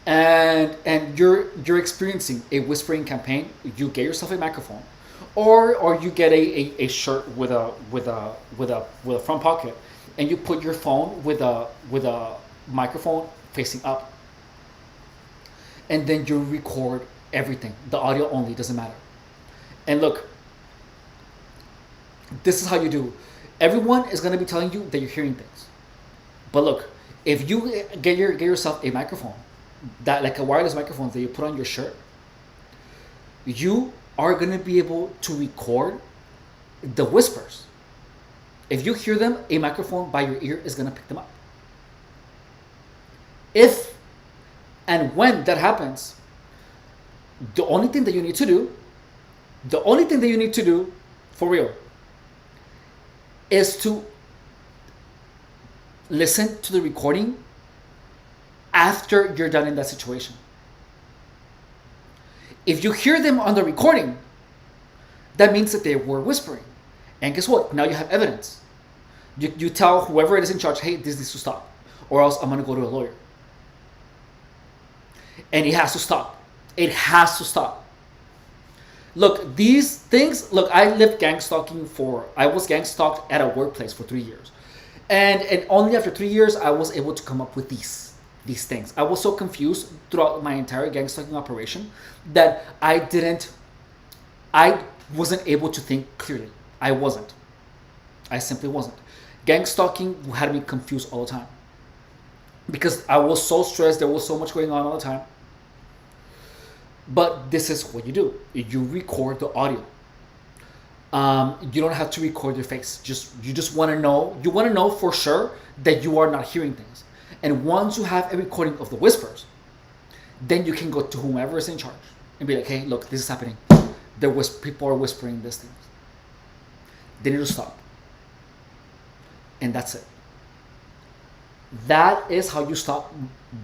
and you're experiencing a whispering campaign, you get yourself a microphone, or you get a shirt with a front pocket, and you put your phone with a microphone facing up, and then you record everything. The audio only, doesn't matter. And look, this is how you do. Everyone is going to be telling you that you're hearing things, but look, if you get yourself a microphone, that like a wireless microphone that you put on your shirt, you are going to be able to record the whispers. If you hear them, a microphone by your ear is going to pick them up. If and when that happens, the only thing that you need to do for real is to listen to the recording after you're done in that situation. If you hear them on the recording, that means that they were whispering. And guess what? Now you have evidence. You tell whoever it is in charge, hey, this needs to stop, or else I'm going to go to a lawyer. And it has to stop. It has to stop. Look, these things, look, I lived I was gang stalked at a workplace for 3 years. And only after 3 years, I was able to come up with these things. I was so confused throughout my entire gang stalking operation that I wasn't able to think clearly. I simply wasn't. Gang stalking had me confused all the time. Because I was so stressed, there was so much going on all the time. But this is what you do. You record the audio. You don't have to record your face. You just want to know. You want to know for sure that you are not hearing things. And once you have a recording of the whispers, then you can go to whomever is in charge and be like, hey, look, this is happening. People are whispering these things. They need to stop. And that's it. That is how you stop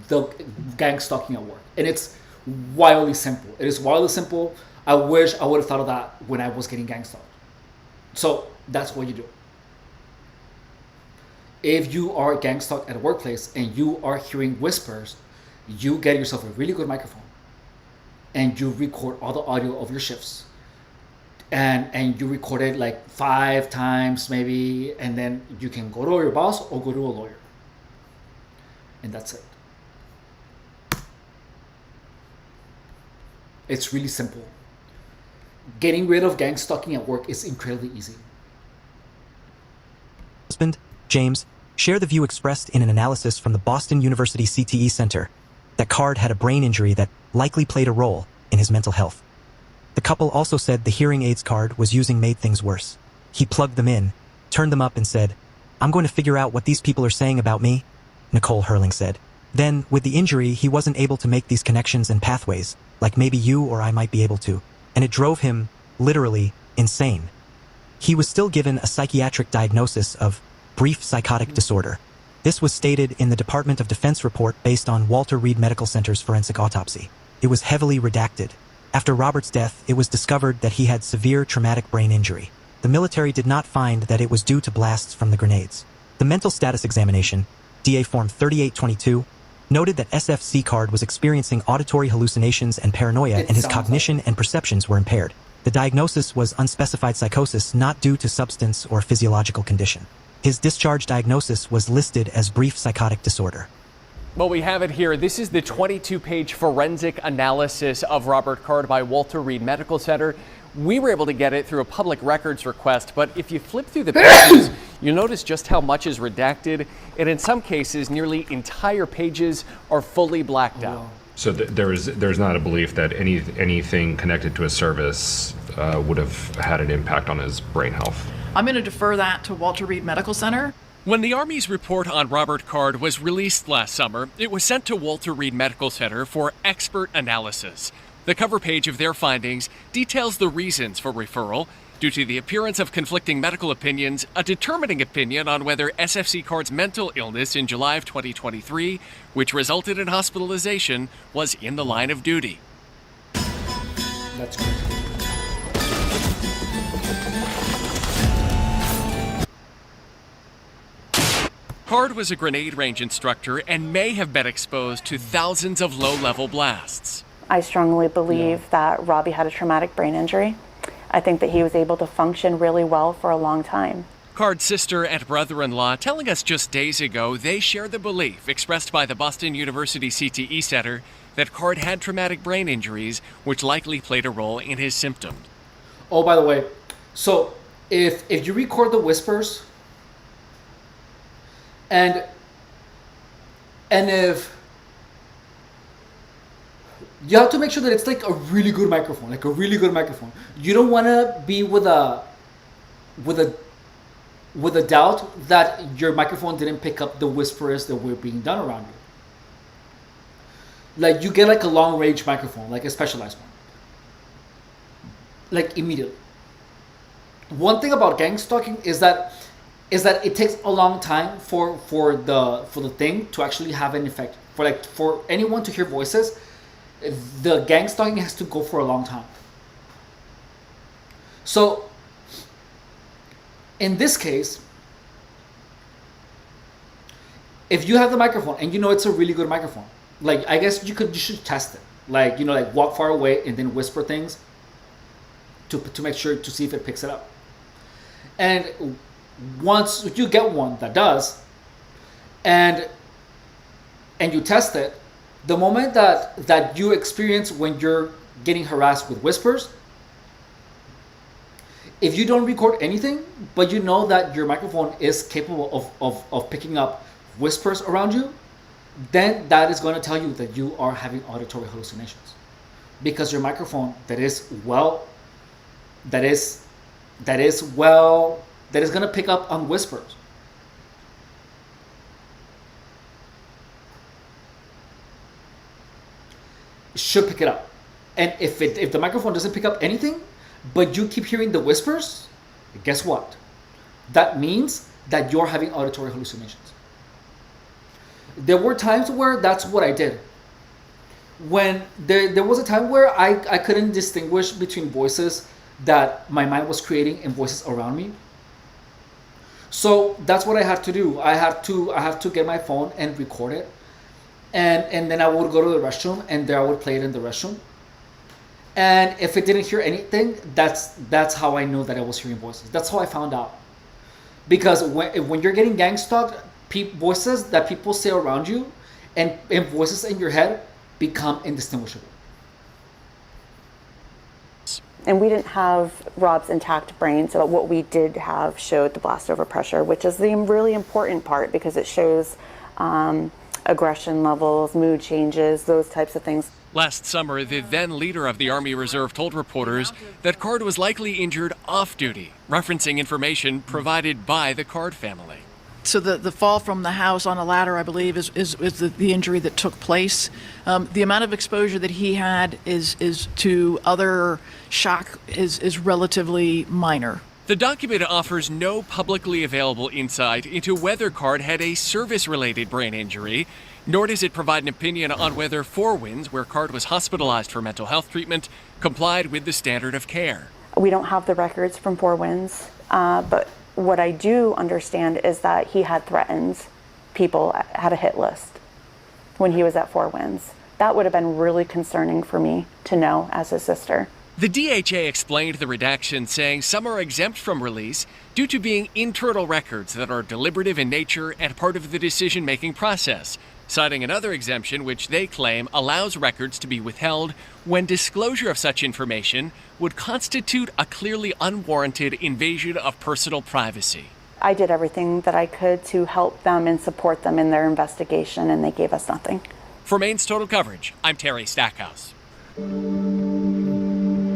the gang stalking at work. And it's wildly simple. It is wildly simple. I wish I would have thought of that when I was getting gang stalked. So that's what you do. If you are gang stalked at a workplace and you are hearing whispers, you get yourself a really good microphone and you record all the audio of your shifts. And you record it like 5 times maybe, and then you can go to your boss or go to a lawyer. And that's it. It's really simple. Getting rid of gang stalking at work is incredibly easy. Husband, James, share the view expressed in an analysis from the Boston University CTE Center that Card had a brain injury that likely played a role in his mental health. The couple also said the hearing aids Card was using made things worse. He plugged them in, turned them up and said, "I'm going to figure out what these people are saying about me," Nicole Hurling said. Then, with the injury, he wasn't able to make these connections and pathways, like maybe you or I might be able to, and it drove him, literally, insane. He was still given a psychiatric diagnosis of brief psychotic disorder. This was stated in the Department of Defense report based on Walter Reed Medical Center's forensic autopsy. It was heavily redacted. After Robert's death, it was discovered that he had severe traumatic brain injury. The military did not find that it was due to blasts from the grenades. The mental status examination, DA Form 3822, noted that SFC Card was experiencing auditory hallucinations and paranoia, and his cognition and perceptions were impaired. The diagnosis was unspecified psychosis not due to substance or physiological condition. His discharge diagnosis was listed as brief psychotic disorder. Well, we have it here. This is the 22-page forensic analysis of Robert Card by Walter Reed Medical Center. We were able to get it through a public records request, but if you flip through the pages, you'll notice just how much is redacted, and in some cases, nearly entire pages are fully blacked out. So there's not a belief that anything connected to a service would have had an impact on his brain health. I'm going to defer that to Walter Reed Medical Center. When the Army's report on Robert Card was released last summer, it was sent to Walter Reed Medical Center for expert analysis. The cover page of their findings details the reasons for referral. Due to the appearance of conflicting medical opinions, a determining opinion on whether SFC Card's mental illness in July of 2023, which resulted in hospitalization, was in the line of duty. That's good. Card was a grenade range instructor and may have been exposed to thousands of low-level blasts. I strongly believe that Robbie had a traumatic brain injury. I think that he was able to function really well for a long time. Card's sister and brother-in-law telling us just days ago they share the belief expressed by the Boston University CTE Center that Card had traumatic brain injuries, which likely played a role in his symptoms. Oh, by the way, so if you record the whispers, and if you have to make sure that it's like a really good microphone, You don't want to be with a doubt that your microphone didn't pick up the whispers that were being done around you. Like you get like a long range microphone, like a specialized one, like immediately. One thing about gang stalking is that it takes a long time for the thing to actually have an effect. For anyone to hear voices, the gang stalking has to go for a long time. So in this case, if you have the microphone and you know it's a really good microphone, like I guess you should test it. Like, you know, like walk far away and then whisper things to make sure to see if it picks it up. And once you get one that does, and you test it, the moment that you experience when you're getting harassed with whispers, if you don't record anything, but you know that your microphone is capable of picking up whispers around you, then that is going to tell you that you are having auditory hallucinations, because your microphone that is going to pick up on whispers. Should pick it up. And if the microphone doesn't pick up anything, but you keep hearing the whispers, guess what? That means that you're having auditory hallucinations. There were times where that's what I did. When there was a time where I couldn't distinguish between voices that my mind was creating and voices around me. So that's what I had to do. I have to get my phone and record it. And then I would go to the restroom, and there I would play it in the restroom. And if it didn't hear anything, that's how I knew that I was hearing voices. That's how I found out. Because when you're getting gang stalked, voices that people say around you and voices in your head become indistinguishable. And we didn't have Rob's intact brain, so what we did have showed the blast over pressure, which is the really important part because it shows aggression levels, mood changes, those types of things. Last summer, the then leader of the Army Reserve told reporters that Card was likely injured off-duty, referencing information provided by the Card family. So the fall from the house on a ladder, I believe, is the injury that took place. The amount of exposure that he had is to other shock is relatively minor. The document offers no publicly available insight into whether Card had a service-related brain injury, nor does it provide an opinion on whether Four Winds, where Card was hospitalized for mental health treatment, complied with the standard of care. We don't have the records from Four Winds, but what I do understand is that he had threatened people, had a hit list when he was at Four Winds. That would have been really concerning for me to know as his sister. The DHA explained the redaction, saying some are exempt from release due to being internal records that are deliberative in nature and part of the decision-making process, citing another exemption which they claim allows records to be withheld when disclosure of such information would constitute a clearly unwarranted invasion of personal privacy. I did everything that I could to help them and support them in their investigation, and they gave us nothing. For Maine's Total Coverage, I'm Terry Stackhouse.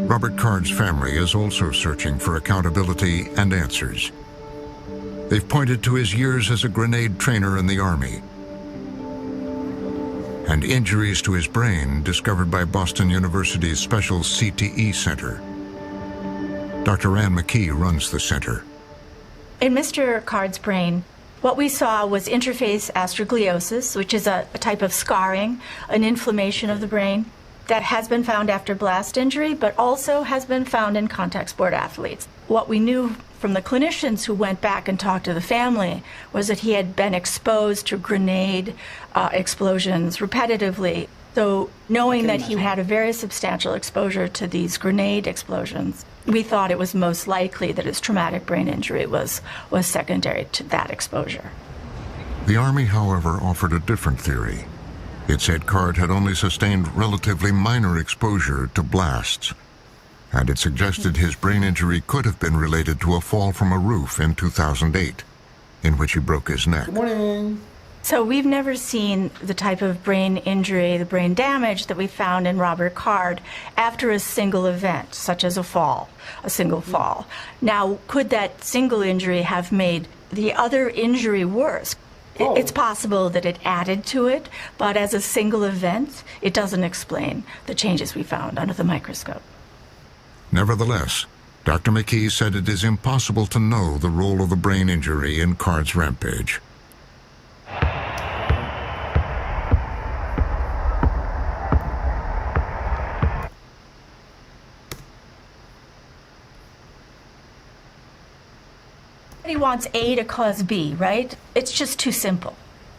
Robert Card's family is also searching for accountability and answers. They've pointed to his years as a grenade trainer in the Army and injuries to his brain discovered by Boston University's Special CTE Center. Dr. Ann McKee runs the center. In Mr. Card's brain, what we saw was interface astrogliosis, which is a type of scarring, an inflammation of the brain that has been found after blast injury, but also has been found in contact sport athletes. What we knew from the clinicians who went back and talked to the family was that he had been exposed to grenade explosions repetitively. So knowing that he had a very substantial exposure to these grenade explosions, we thought it was most likely that his traumatic brain injury was secondary to that exposure. The Army, however, offered a different theory. It said Card had only sustained relatively minor exposure to blasts, and it suggested his brain injury could have been related to a fall from a roof in 2008, in which he broke his neck. Good morning. So we've never seen the type of brain injury, the brain damage that we found in Robert Card after a single event, such as a single fall. Now, could that single injury have made the other injury worse? It's possible that it added to it, but as a single event, it doesn't explain the changes we found under the microscope. Nevertheless, Dr. McKee said it is impossible to know the role of the brain injury in Card's rampage. He wants A to cause B, right? It's just too simple.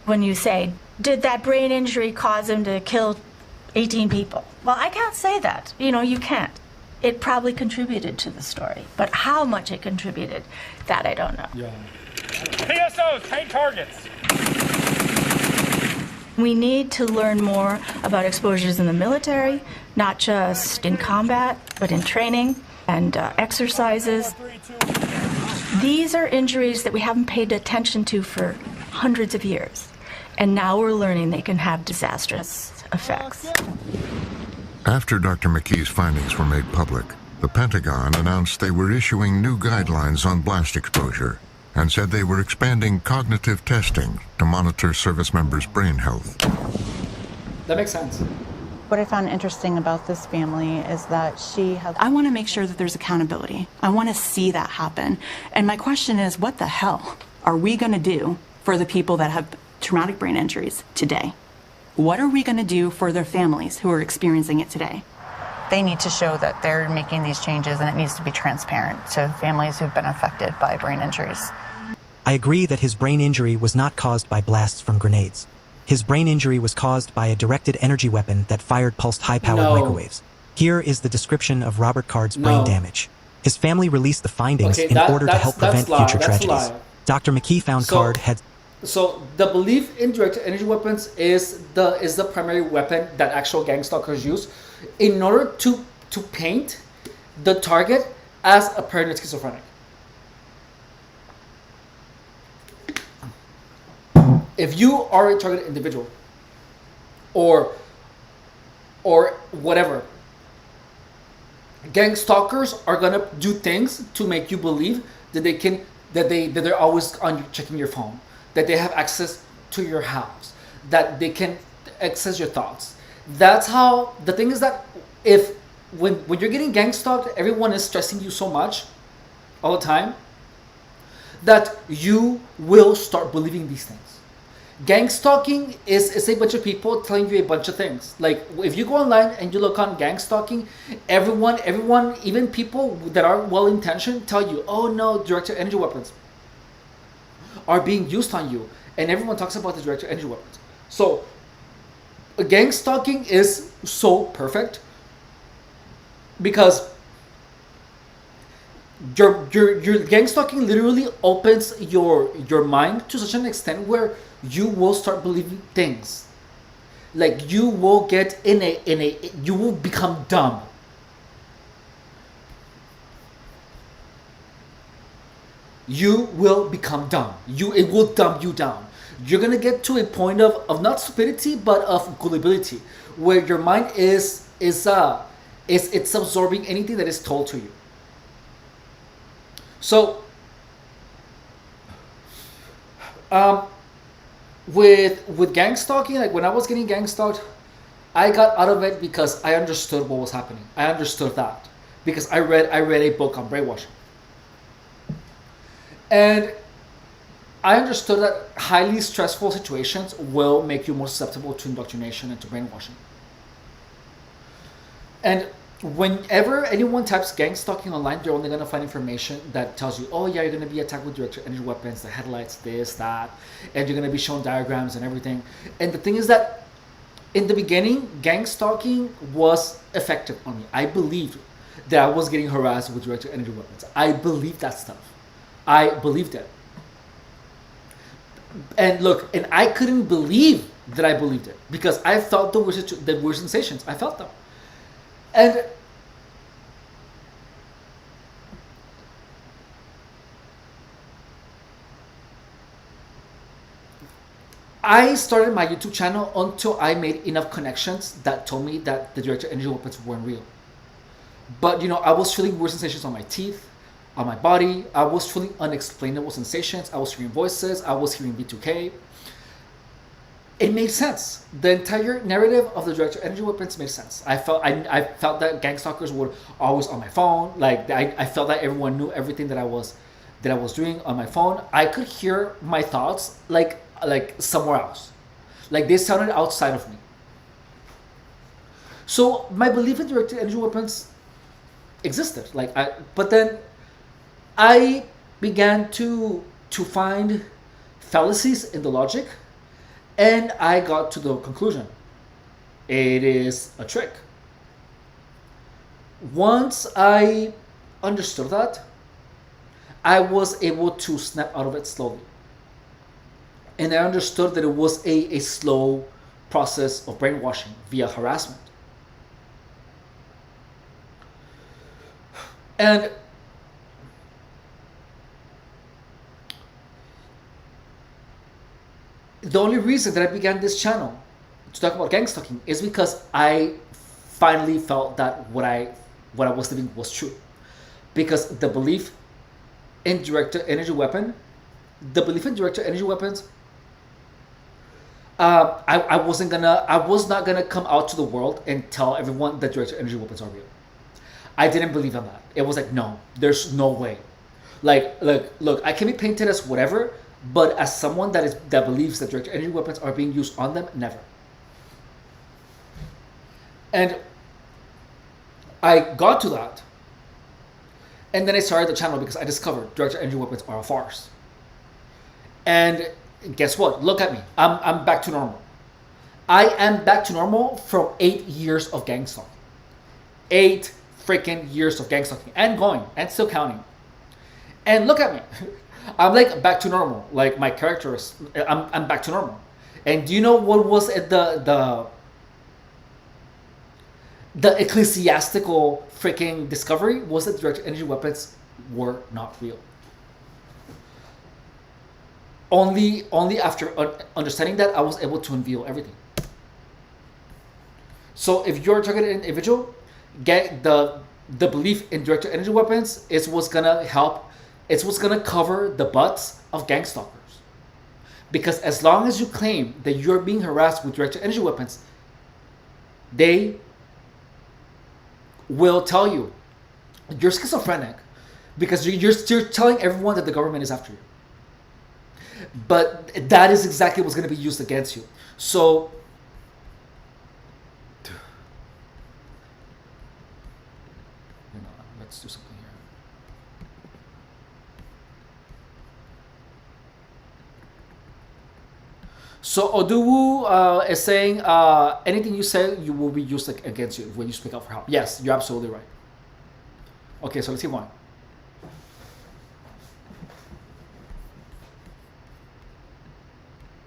When you say, did that brain injury cause him to kill 18 people? Well, I can't say that. You can't. It probably contributed to the story, but how much it contributed, that I don't know. Yeah. PSOs, paint targets. We need to learn more about exposures in the military, not just in combat, but in training and exercises. These are injuries that we haven't paid attention to for hundreds of years, and now we're learning they can have disastrous effects. After Dr. McKee's findings were made public, the Pentagon announced they were issuing new guidelines on blast exposure and said they were expanding cognitive testing to monitor service members' brain health. That makes sense. What I found interesting about this family is that I want to make sure that there's accountability. I want to see that happen. And my question is, what the hell are we going to do for the people that have traumatic brain injuries today? What are we going to do for their families who are experiencing it today? They need to show that they're making these changes, and it needs to be transparent to families who've been affected by brain injuries. I agree that his brain injury was not caused by blasts from grenades. His brain injury was caused by a directed energy weapon that fired pulsed high-powered microwaves. Here is the description of Robert Card's brain damage. His family released the findings in order to help prevent future tragedies. Dr. McKee found Card had... So the belief in directed energy weapons is the primary weapon that actual gang stalkers use in order to paint the target as a paranoid schizophrenic. If you are a targeted individual, or whatever, gang stalkers are gonna do things to make you believe that they're always on checking your phone, that they have access to your house, that they can access your thoughts. That's how the thing is that when you're getting gang stalked, everyone is stressing you so much all the time that you will start believing these things. Gang stalking is a bunch of people telling you a bunch of things. Like, if you go online and you look on gang stalking, everyone, even people that are well-intentioned, tell you, oh no, directed energy weapons are being used on you. And everyone talks about the directed energy weapons. So, gang stalking is so perfect because your gang stalking literally opens your mind to such an extent where you will start believing things. Like, you will get you will become dumb. You will become dumb. It will dumb you down. You're gonna get to a point of not stupidity but of gullibility, where your mind is absorbing anything that is told to you. So, with gang stalking, like when I was getting gang stalked, I got out of it because I understood what was happening. I understood that because I read a book on brainwashing, and I understood that highly stressful situations will make you more susceptible to indoctrination and to brainwashing. And whenever anyone types gang stalking online, they're only going to find information that tells you, oh yeah, you're going to be attacked with directed energy weapons, the headlights, this, that, and you're going to be shown diagrams and everything. And the thing is that in the beginning, gang stalking was effective on me. I believed that I was getting harassed with directed energy weapons. I believed that stuff. I believed it. And look, and I couldn't believe that I believed it because I felt the weird sensations. I felt them. And I started my YouTube channel until I made enough connections that told me that the directed energy weapons weren't real. But I was feeling weird sensations on my teeth, on my body. I was feeling unexplainable sensations. I was hearing voices. I was hearing B2K. It made sense. The entire narrative of the directed energy weapons made sense. I felt that gang stalkers were always on my phone. Like I felt that everyone knew everything that I was doing on my phone. I could hear my thoughts like somewhere else. Like they sounded outside of me. So my belief in directed energy weapons existed. But then I began to find fallacies in the logic, and I got to the conclusion it is a trick. Once I understood that, I was able to snap out of it slowly. And I understood that it was a slow process of brainwashing via harassment. And the only reason that I began this channel to talk about gang stalking is because I finally felt that what I was living was true. Because the belief in direct energy weapons, I was not gonna come out to the world and tell everyone that direct energy weapons are real. I didn't believe in that. It was like, no, there's no way. Like, look, I can be painted as whatever, but as someone that believes that direct energy weapons are being used on them, never. And I got to that, and then I started the channel because I discovered direct energy weapons are a farce. And guess what? Look at me. I'm back to normal. I am back to normal from 8 years of gang stalking. 8 freaking years of gang stalking and going and still counting. And look at me. I'm like back to normal. Like my character is, I'm back to normal. And do you know what was the ecclesiastical freaking discovery was that direct energy weapons were not real. Only after understanding that I was able to unveil everything. So if you're a targeted individual, get the belief in direct energy weapons is what's gonna help. It's what's gonna cover the butts of gang stalkers. Because as long as you claim that you're being harassed with direct energy weapons, they will tell you you're schizophrenic because you're telling everyone that the government is after you. But that is exactly what's going to be used against you. So let's do something here. So Oduwu is saying anything you say you will be used against you when you speak out for help. Yes, you're absolutely right. Okay, so let's keep going.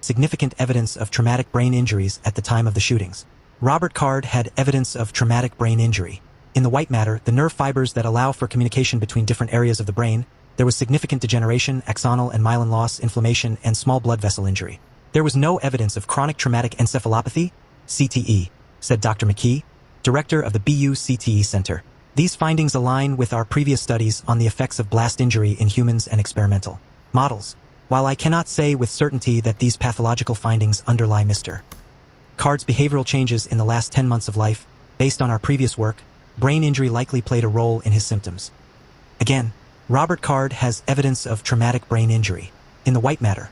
Significant evidence of traumatic brain injuries at the time of the shootings. Robert Card had evidence of traumatic brain injury. In the white matter, the nerve fibers that allow for communication between different areas of the brain, there was significant degeneration, axonal and myelin loss, inflammation, and small blood vessel injury. There was no evidence of chronic traumatic encephalopathy, CTE, said Dr. McKee, director of the BU CTE Center. These findings align with our previous studies on the effects of blast injury in humans and experimental models. While I cannot say with certainty that these pathological findings underlie Mr. Card's behavioral changes in the last 10 months of life, based on our previous work, brain injury likely played a role in his symptoms. Again, Robert Card has evidence of traumatic brain injury. In the white matter,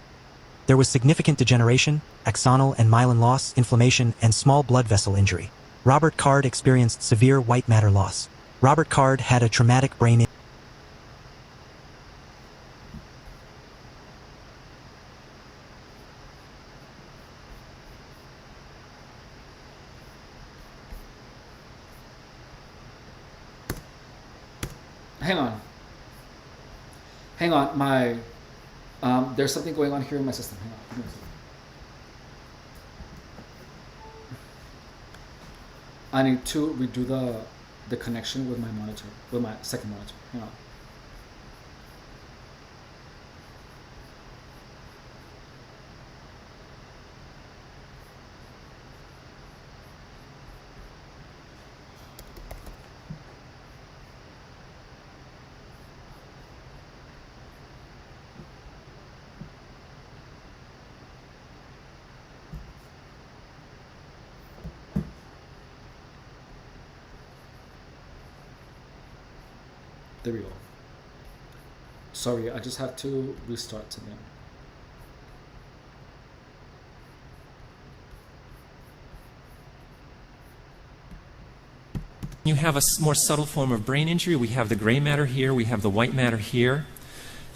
there was significant degeneration, axonal and myelin loss, inflammation, and small blood vessel injury. Robert Card experienced severe white matter loss. Robert Card had a traumatic brain injury. Hang on, my there's something going on here in my system. Hang on. Give me a second. I need to redo the connection with my monitor, with my second monitor. Hang on. There we go. Sorry, I just have to restart again. You have a more subtle form of brain injury. We have the gray matter here, we have the white matter here.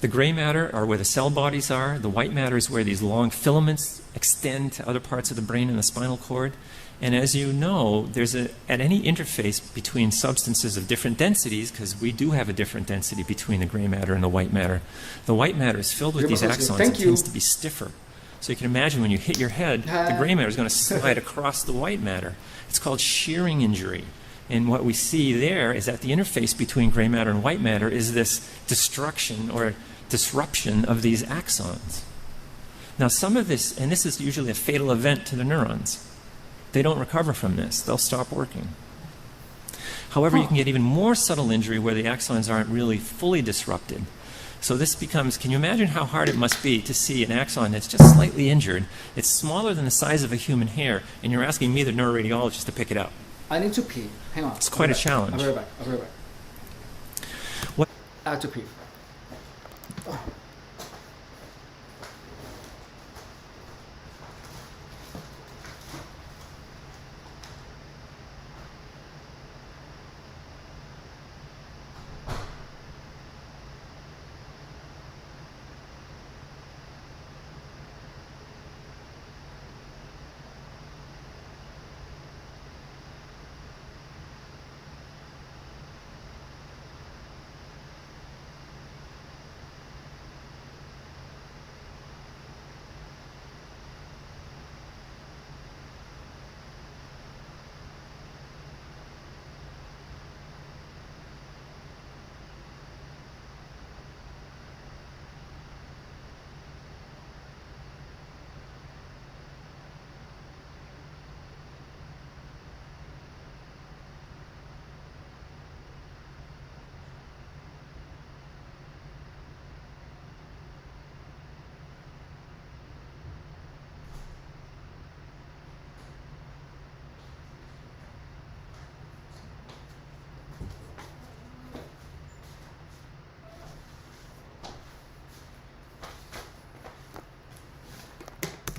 The gray matter are where the cell bodies are. The white matter is where these long filaments extend to other parts of the brain and the spinal cord. And as you know, there's at any interface between substances of different densities, because we do have a different density between the gray matter and the white matter is filled with these axons. It tends to be stiffer. So you can imagine when you hit your head, the gray matter is going to slide across the white matter. It's called shearing injury. And what we see there is that the interface between gray matter and white matter is this destruction or disruption of these axons. Now some of this, and this is usually a fatal event to the neurons, they don't recover from this. They'll stop working. However, you can get even more subtle injury where the axons aren't really fully disrupted. So this becomes, can you imagine how hard it must be to see an axon that's just slightly injured? It's smaller than the size of a human hair, and you're asking me, the neuroradiologist, to pick it up. I need to pee. Hang on. It's quite a challenge. I'll be right back. What? I have to pee.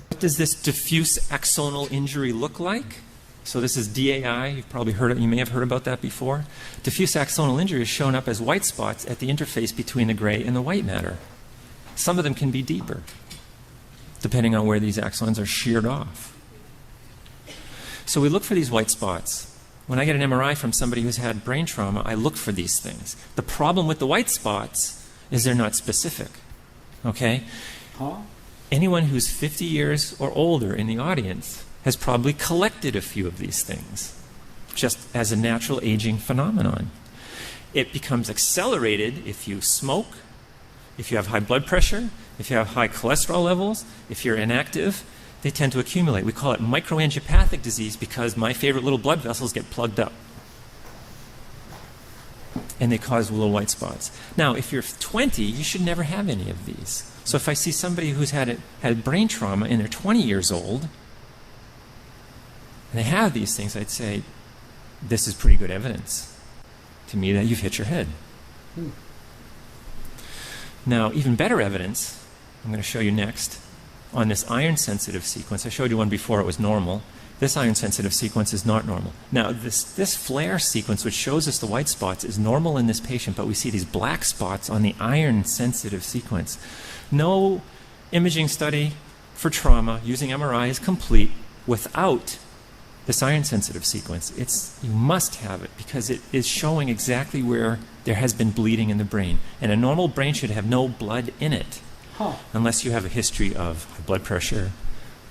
What does this diffuse axonal injury look like? So this is DAI. You've probably heard it. You may have heard about that before. Diffuse axonal injury is shown up as white spots at the interface between the gray and the white matter. Some of them can be deeper, depending on where these axons are sheared off. So we look for these white spots. When I get an MRI from somebody who's had brain trauma, I look for these things. The problem with the white spots is they're not specific. Okay? Huh? Anyone who's 50 years or older in the audience has probably collected a few of these things, just as a natural aging phenomenon. It becomes accelerated if you smoke, if you have high blood pressure, if you have high cholesterol levels, if you're inactive. They tend to accumulate. We call it microangiopathic disease because my favorite little blood vessels get plugged up. And they cause little white spots. Now, if you're 20, you should never have any of these. So if I see somebody who's had brain trauma and they're 20 years old, and they have these things, I'd say, this is pretty good evidence to me that you've hit your head. Now, even better evidence, I'm going to show you next, on this iron-sensitive sequence. I showed you one before, it was normal. This iron-sensitive sequence is not normal. Now, this flare sequence, which shows us the white spots, is normal in this patient, but we see these black spots on the iron-sensitive sequence. No imaging study for trauma using MRI is complete without this iron-sensitive sequence. You must have it because it is showing exactly where there has been bleeding in the brain. And a normal brain should have no blood in it. Unless you have a history of high blood pressure,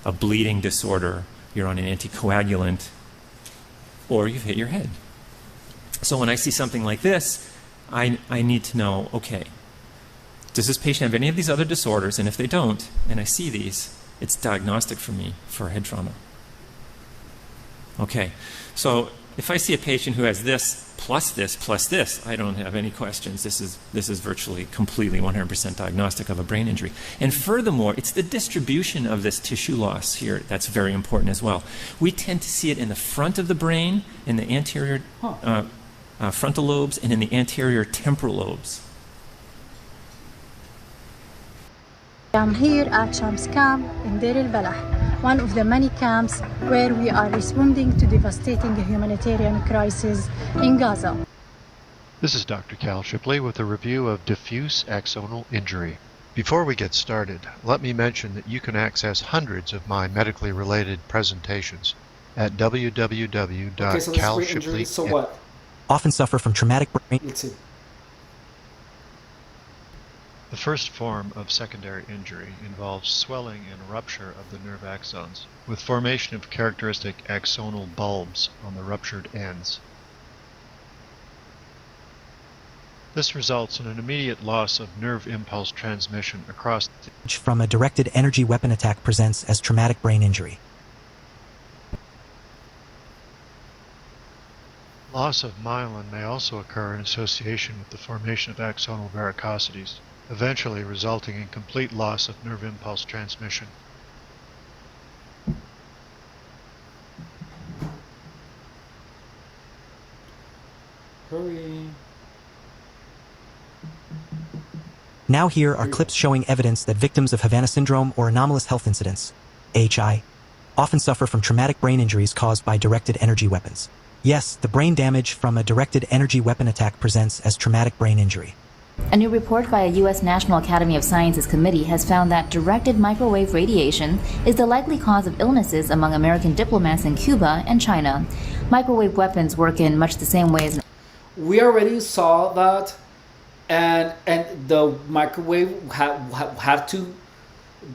a bleeding disorder, you're on an anticoagulant, or you've hit your head. So when I see something like this, I need to know, okay, does this patient have any of these other disorders? And if they don't, and I see these, it's diagnostic for me for head trauma. Okay, so if I see a patient who has this, I don't have any questions. This is virtually completely 100% diagnostic of a brain injury. And furthermore, it's the distribution of this tissue loss here that's very important as well. We tend to see it in the front of the brain, in the anterior frontal lobes, and in the anterior temporal lobes. I'm here at Shams Camp in Deir el-Balah, one of the many camps where we are responding to devastating humanitarian crisis in Gaza. This is Dr. Cal Shipley with a review of diffuse axonal injury. Before we get started, let me mention that you can access hundreds of my medically related presentations at www.calshipley. Okay, so this is brain injury. So what? Often suffer from traumatic brain. Let's see. The first form of secondary injury involves swelling and rupture of the nerve axons, with formation of characteristic axonal bulbs on the ruptured ends. This results in an immediate loss of nerve impulse transmission across the... From a directed energy weapon attack presents as traumatic brain injury. Loss of myelin may also occur in association with the formation of axonal varicosities, eventually resulting in complete loss of nerve impulse transmission. Hurry. Now here are clips showing evidence that victims of Havana syndrome or anomalous health incidents, AHI, often suffer from traumatic brain injuries caused by directed energy weapons. Yes, the brain damage from a directed energy weapon attack presents as traumatic brain injury. A new report by a U.S. National Academy of Sciences committee has found that directed microwave radiation is the likely cause of illnesses among American diplomats in Cuba and China. Microwave weapons work in much the same way as... We already saw that, and the microwave had to...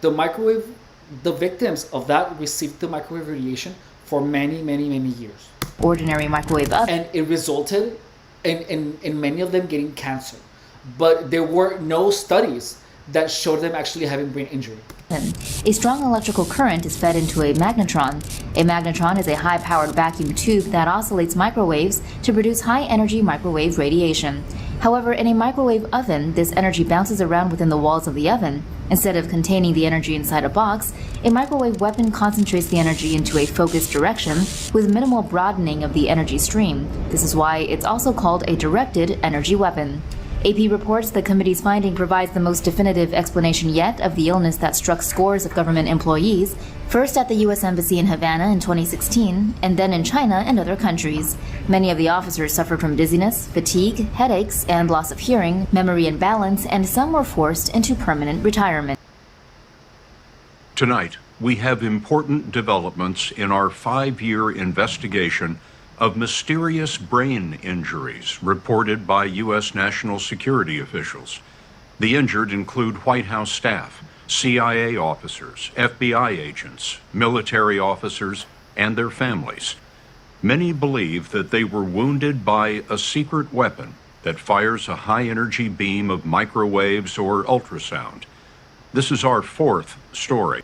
The victims of that received the microwave radiation for many years. Ordinary microwave oven. And it resulted in many of them getting cancer. But there were no studies that showed them actually having brain injury. A strong electrical current is fed into a magnetron. A magnetron is a high-powered vacuum tube that oscillates microwaves to produce high-energy microwave radiation. However, in a microwave oven, this energy bounces around within the walls of the oven. Instead of containing the energy inside a box, a microwave weapon concentrates the energy into a focused direction with minimal broadening of the energy stream. This is why it's also called a directed energy weapon. AP reports the committee's finding provides the most definitive explanation yet of the illness that struck scores of government employees, first at the U.S. Embassy in Havana in 2016, and then in China and other countries. Many of the officers suffered from dizziness, fatigue, headaches, and loss of hearing, memory imbalance, and some were forced into permanent retirement. Tonight, we have important developments in our 5-year investigation of mysterious brain injuries reported by U.S. national security officials. The injured include White House staff, CIA officers, FBI agents, military officers, and their families. Many believe that they were wounded by a secret weapon that fires a high-energy beam of microwaves or ultrasound. This is our 4th story.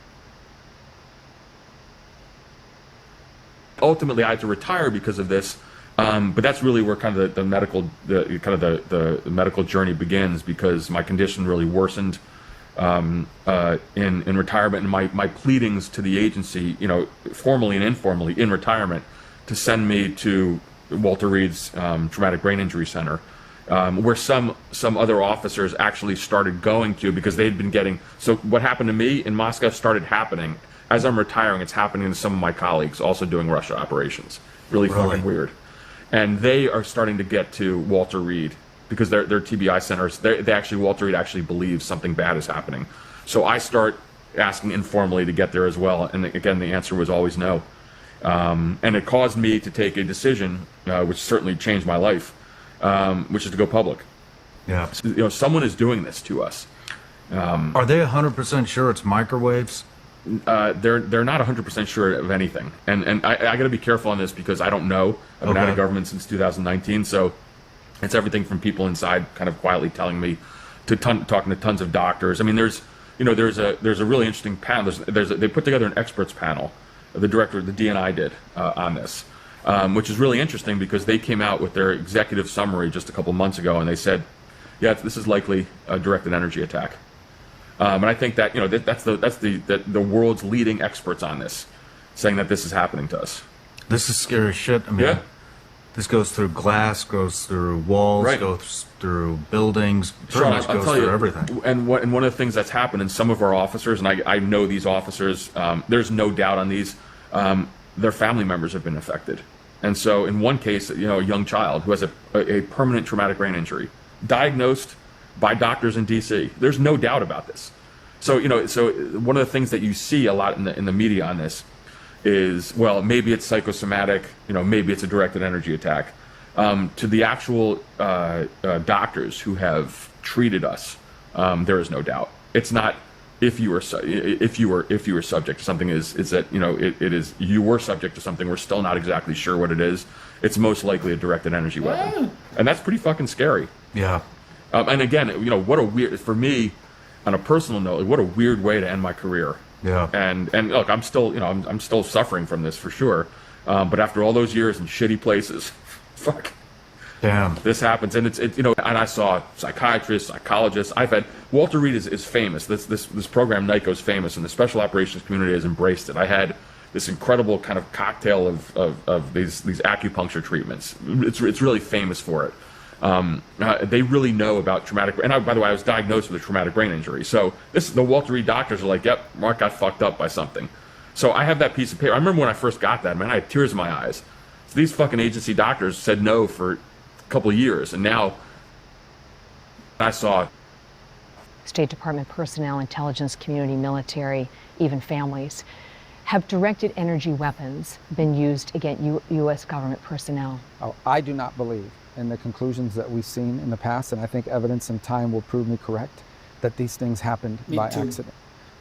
Ultimately, I had to retire because of this, but that's really where kind of the medical journey begins, because my condition really worsened in retirement, and my pleadings to the agency, formally and informally in retirement, to send me to Walter Reed's Traumatic Brain Injury Center, where some other officers actually started going to, because they had been getting. So what happened to me in Moscow started happening. As I'm retiring, it's happening to some of my colleagues also doing Russia operations. Really fucking weird. And they are starting to get to Walter Reed because they're TBI centers. Walter Reed actually believes something bad is happening. So I start asking informally to get there as well. And again, the answer was always no. And it caused me to take a decision, which certainly changed my life, which is to go public. Yeah. Someone is doing this to us. Are they 100% sure it's microwaves? They're not 100% sure of anything, and I got to be careful on this because I don't know. I've been out of government since 2019, so it's everything from people inside kind of quietly telling me to talking to tons of doctors. I mean, there's a really interesting panel. They put together an experts panel. The director, the DNI did on this, which is really interesting because they came out with their executive summary just a couple months ago, and they said, yeah, this is likely a directed energy attack. And I think that that's the world's leading experts on this, saying that this is happening to us. This is scary shit. I mean, this goes through glass, goes through walls, goes through buildings, pretty much goes through everything. And one of the things that's happened in some of our officers, and I know these officers, there's no doubt on these, their family members have been affected. And so in one case, a young child who has a permanent traumatic brain injury, diagnosed by doctors in DC. There's no doubt about this. So, so one of the things that you see a lot in the media on this is, well, maybe it's psychosomatic, maybe it's a directed energy attack. To the actual doctors who have treated us, there is no doubt. It's not if you were subject to something. Is that it is you were subject to something. We're still not exactly sure what it is. It's most likely a directed energy weapon, and that's pretty fucking scary. Yeah. And again, what a weird, for me, on a personal note, what a weird way to end my career. Yeah. And look, I'm still, I'm still suffering from this for sure. But after all those years in shitty places, fuck. Damn. This happens, and it's and I saw psychiatrists, psychologists. I've had Walter Reed is famous. This program NICO is famous, and the special operations community has embraced it. I had this incredible kind of cocktail of these acupuncture treatments. It's really famous for it. They really know about traumatic. And by the way, I was diagnosed with a traumatic brain injury. So the Walter Reed doctors are like, "Yep, Mark got fucked up by something." So I have that piece of paper. I remember when I first got that, man, I had tears in my eyes. So these fucking agency doctors said no for a couple of years, and now I saw State Department personnel, intelligence community, military, even families. Have directed energy weapons been used against U.S. government personnel? Oh, I do not believe in the conclusions that we've seen in the past, and I think evidence and time will prove me correct, that these things happened by accident,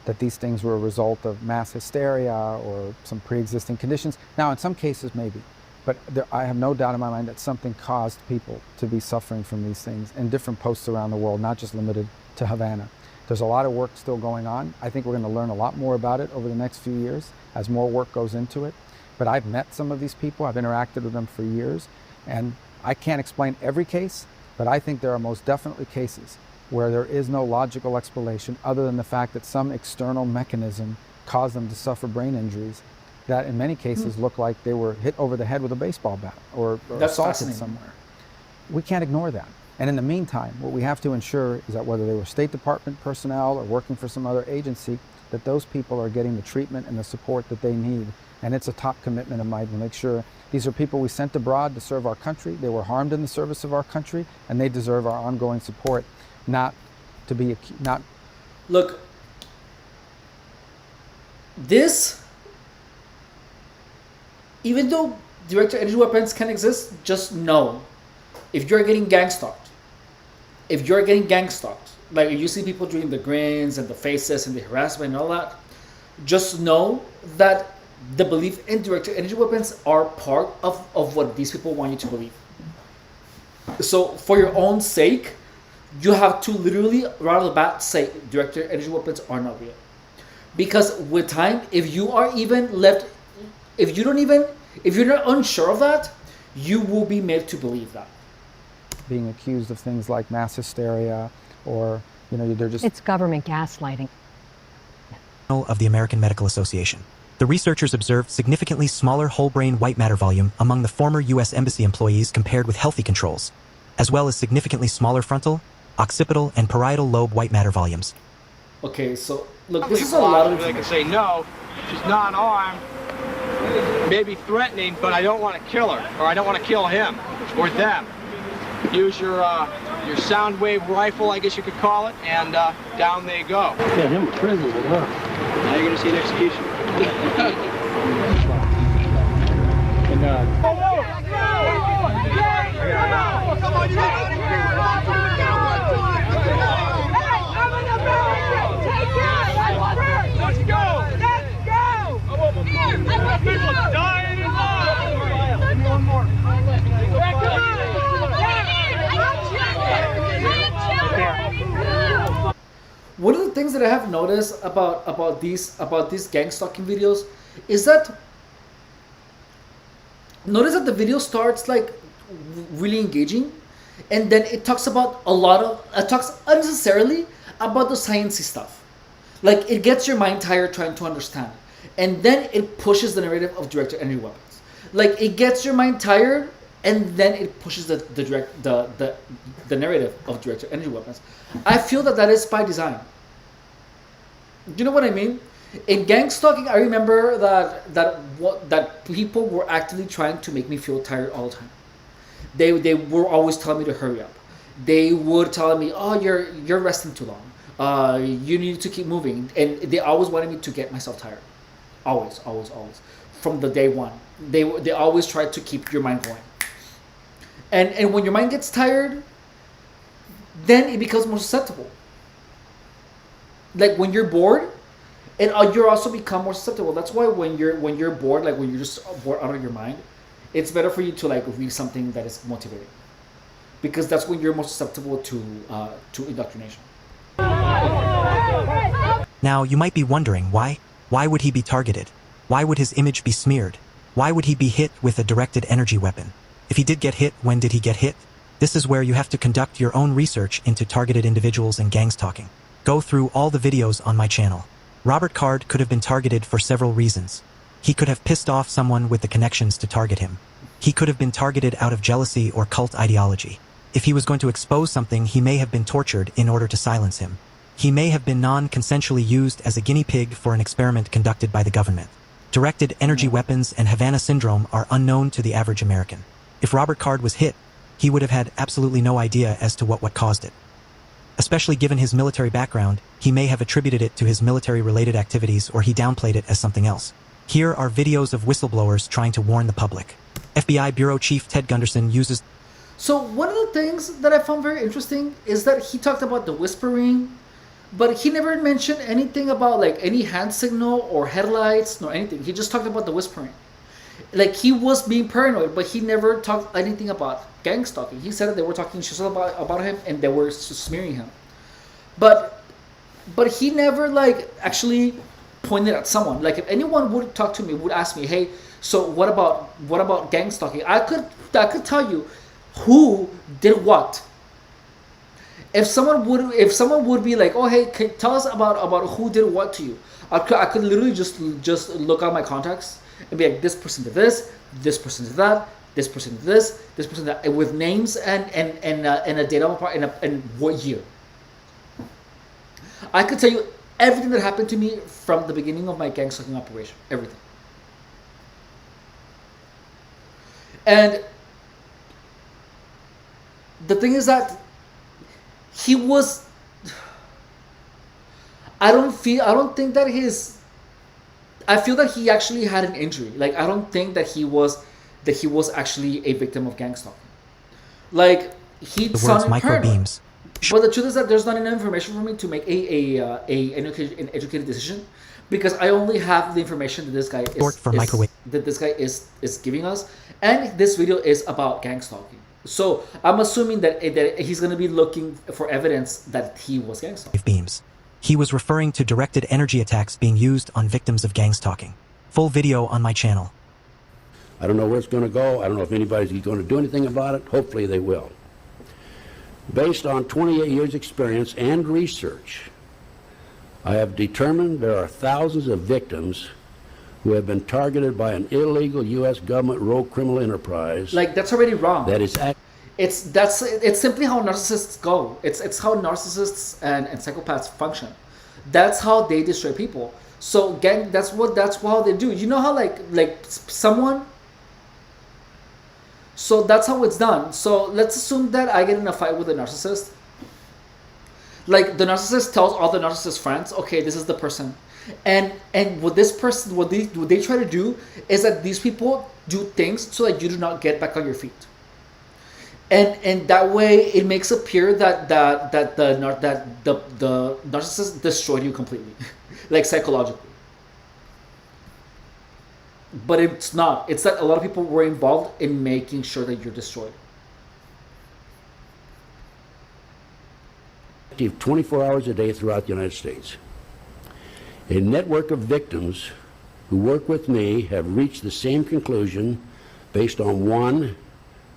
that these things were a result of mass hysteria or some pre-existing conditions. Now, in some cases, maybe, but I have no doubt in my mind that something caused people to be suffering from these things in different posts around the world, not just limited to Havana. There's a lot of work still going on. I think we're going to learn a lot more about it over the next few years as more work goes into it. But I've met some of these people, I've interacted with them for years, and I can't explain every case, but I think there are most definitely cases where there is no logical explanation other than the fact that some external mechanism caused them to suffer brain injuries that in many cases look like they were hit over the head with a baseball bat or assaulted somewhere. We can't ignore that. And in the meantime, what we have to ensure is that whether they were State Department personnel or working for some other agency, that those people are getting the treatment and the support that they need. And it's a top commitment of mine to make sure these are people we sent abroad to serve our country. They were harmed in the service of our country, and they deserve our ongoing support, not to be, not... Look, this, even though directed energy weapons can exist, just know, if you're getting gang stalked, like you see people doing the grins and the faces and the harassment and all that, just know that the belief in directed energy weapons are part of what these people want you to believe. So for your own sake, you have to literally right off the bat say directed energy weapons are not real. Because with time, if you are even left, if you're not unsure of that, you will be made to believe that. Being accused of things like mass hysteria or, they're just... It's government gaslighting. Of the American Medical Association. The researchers observed significantly smaller whole brain white matter volume among the former U.S. Embassy employees compared with healthy controls, as well as significantly smaller frontal, occipital, and parietal lobe white matter volumes. Okay, so look, this is a lot of... They can say, no, she's not armed, maybe threatening, but I don't want to kill her, or I don't want to kill him, or them. Use your sound wave rifle, I guess you could call it, and down they go. Yeah, him in prison, huh? Now you're going to see an execution. One of the things that I have noticed about these gang stalking videos is that notice that the video starts like really engaging, and then it talks about it talks unnecessarily about the sciencey stuff. Like it gets your mind tired trying to understand, and then it pushes the narrative of directed energy weapons. Like it gets your mind tired, and then it pushes the narrative of directed energy weapons. I feel that is by design. Do you know what I mean? In gang stalking, I remember that people were actively trying to make me feel tired all the time. They were always telling me to hurry up. They would tell me, "Oh, you're resting too long. You need to keep moving," and they always wanted me to get myself tired. Always, always, always. From the day one, they always try to keep your mind going. And when your mind gets tired, then it becomes more susceptible. Like when you're bored, and you also become more susceptible. That's why when you're bored, like when you're just bored out of your mind, it's better for you to like read something that is motivating, because that's when you're more susceptible to indoctrination. Now, you might be wondering why? Why would he be targeted? Why would his image be smeared? Why would he be hit with a directed energy weapon? If he did get hit, when did he get hit? This is where you have to conduct your own research into targeted individuals and gang stalking. Go through all the videos on my channel. Robert Card could have been targeted for several reasons. He could have pissed off someone with the connections to target him. He could have been targeted out of jealousy or cult ideology. If he was going to expose something, he may have been tortured in order to silence him. He may have been non-consensually used as a guinea pig for an experiment conducted by the government. Directed energy weapons and Havana syndrome are unknown to the average American. If Robert Card was hit, he would have had absolutely no idea as to what caused it. Especially given his military background, he may have attributed it to his military-related activities, or he downplayed it as something else. Here are videos of whistleblowers trying to warn the public. FBI Bureau Chief Ted Gunderson uses... So one of the things that I found very interesting is that he talked about the whispering, but he never mentioned anything about like any hand signal or headlights nor anything. He just talked about the whispering. Like he was being paranoid, but he never talked anything about gang stalking. He said that they were talking shit about him and they were smearing him. But he never like actually pointed at someone. Like if anyone would talk to me, would ask me, "Hey, so what about gang stalking?" I could tell you who did what. If someone would be like, "Oh, hey, tell us about who did what to you," I could literally just look at my contacts and be like, "This person did this person did that, this person did this person did that," with names and a date of part and what year. I could tell you everything that happened to me from the beginning of my gang stalking operation, everything. And the thing is that he was, I feel that he actually had an injury. Like I don't think that he was actually a victim of gang stalking. Like he sounded paranoid. But the truth is that there's not enough information for me to make an educated decision, because I only have the information that this guy is giving us, and this video is about gang stalking. So I'm assuming that he's going to be looking for evidence that he was gang stalking. Beams. He was referring to directed energy attacks being used on victims of gang stalking. Full video on my channel. I don't know where it's going to go. I don't know if anybody's going to do anything about it. Hopefully they will. Based on 28 years experience and research, I have determined there are thousands of victims who have been targeted by an illegal U.S. government rogue criminal enterprise. Like that's already wrong. That is it's simply how narcissists go. It's how narcissists and psychopaths function. That's how they destroy people. So gang, that's how they do. You know how like someone. So that's how it's done. So let's assume that I get in a fight with a narcissist. Like the narcissist tells all the narcissist friends, "Okay, this is the person," and what this person, what they try to do is that these people do things so that you do not get back on your feet. And that way it makes appear that the narcissist destroyed you completely, like psychologically. But it's not. It's that a lot of people were involved in making sure that you're destroyed. 24 hours a day throughout the United States. A network of victims who work with me have reached the same conclusion based on one,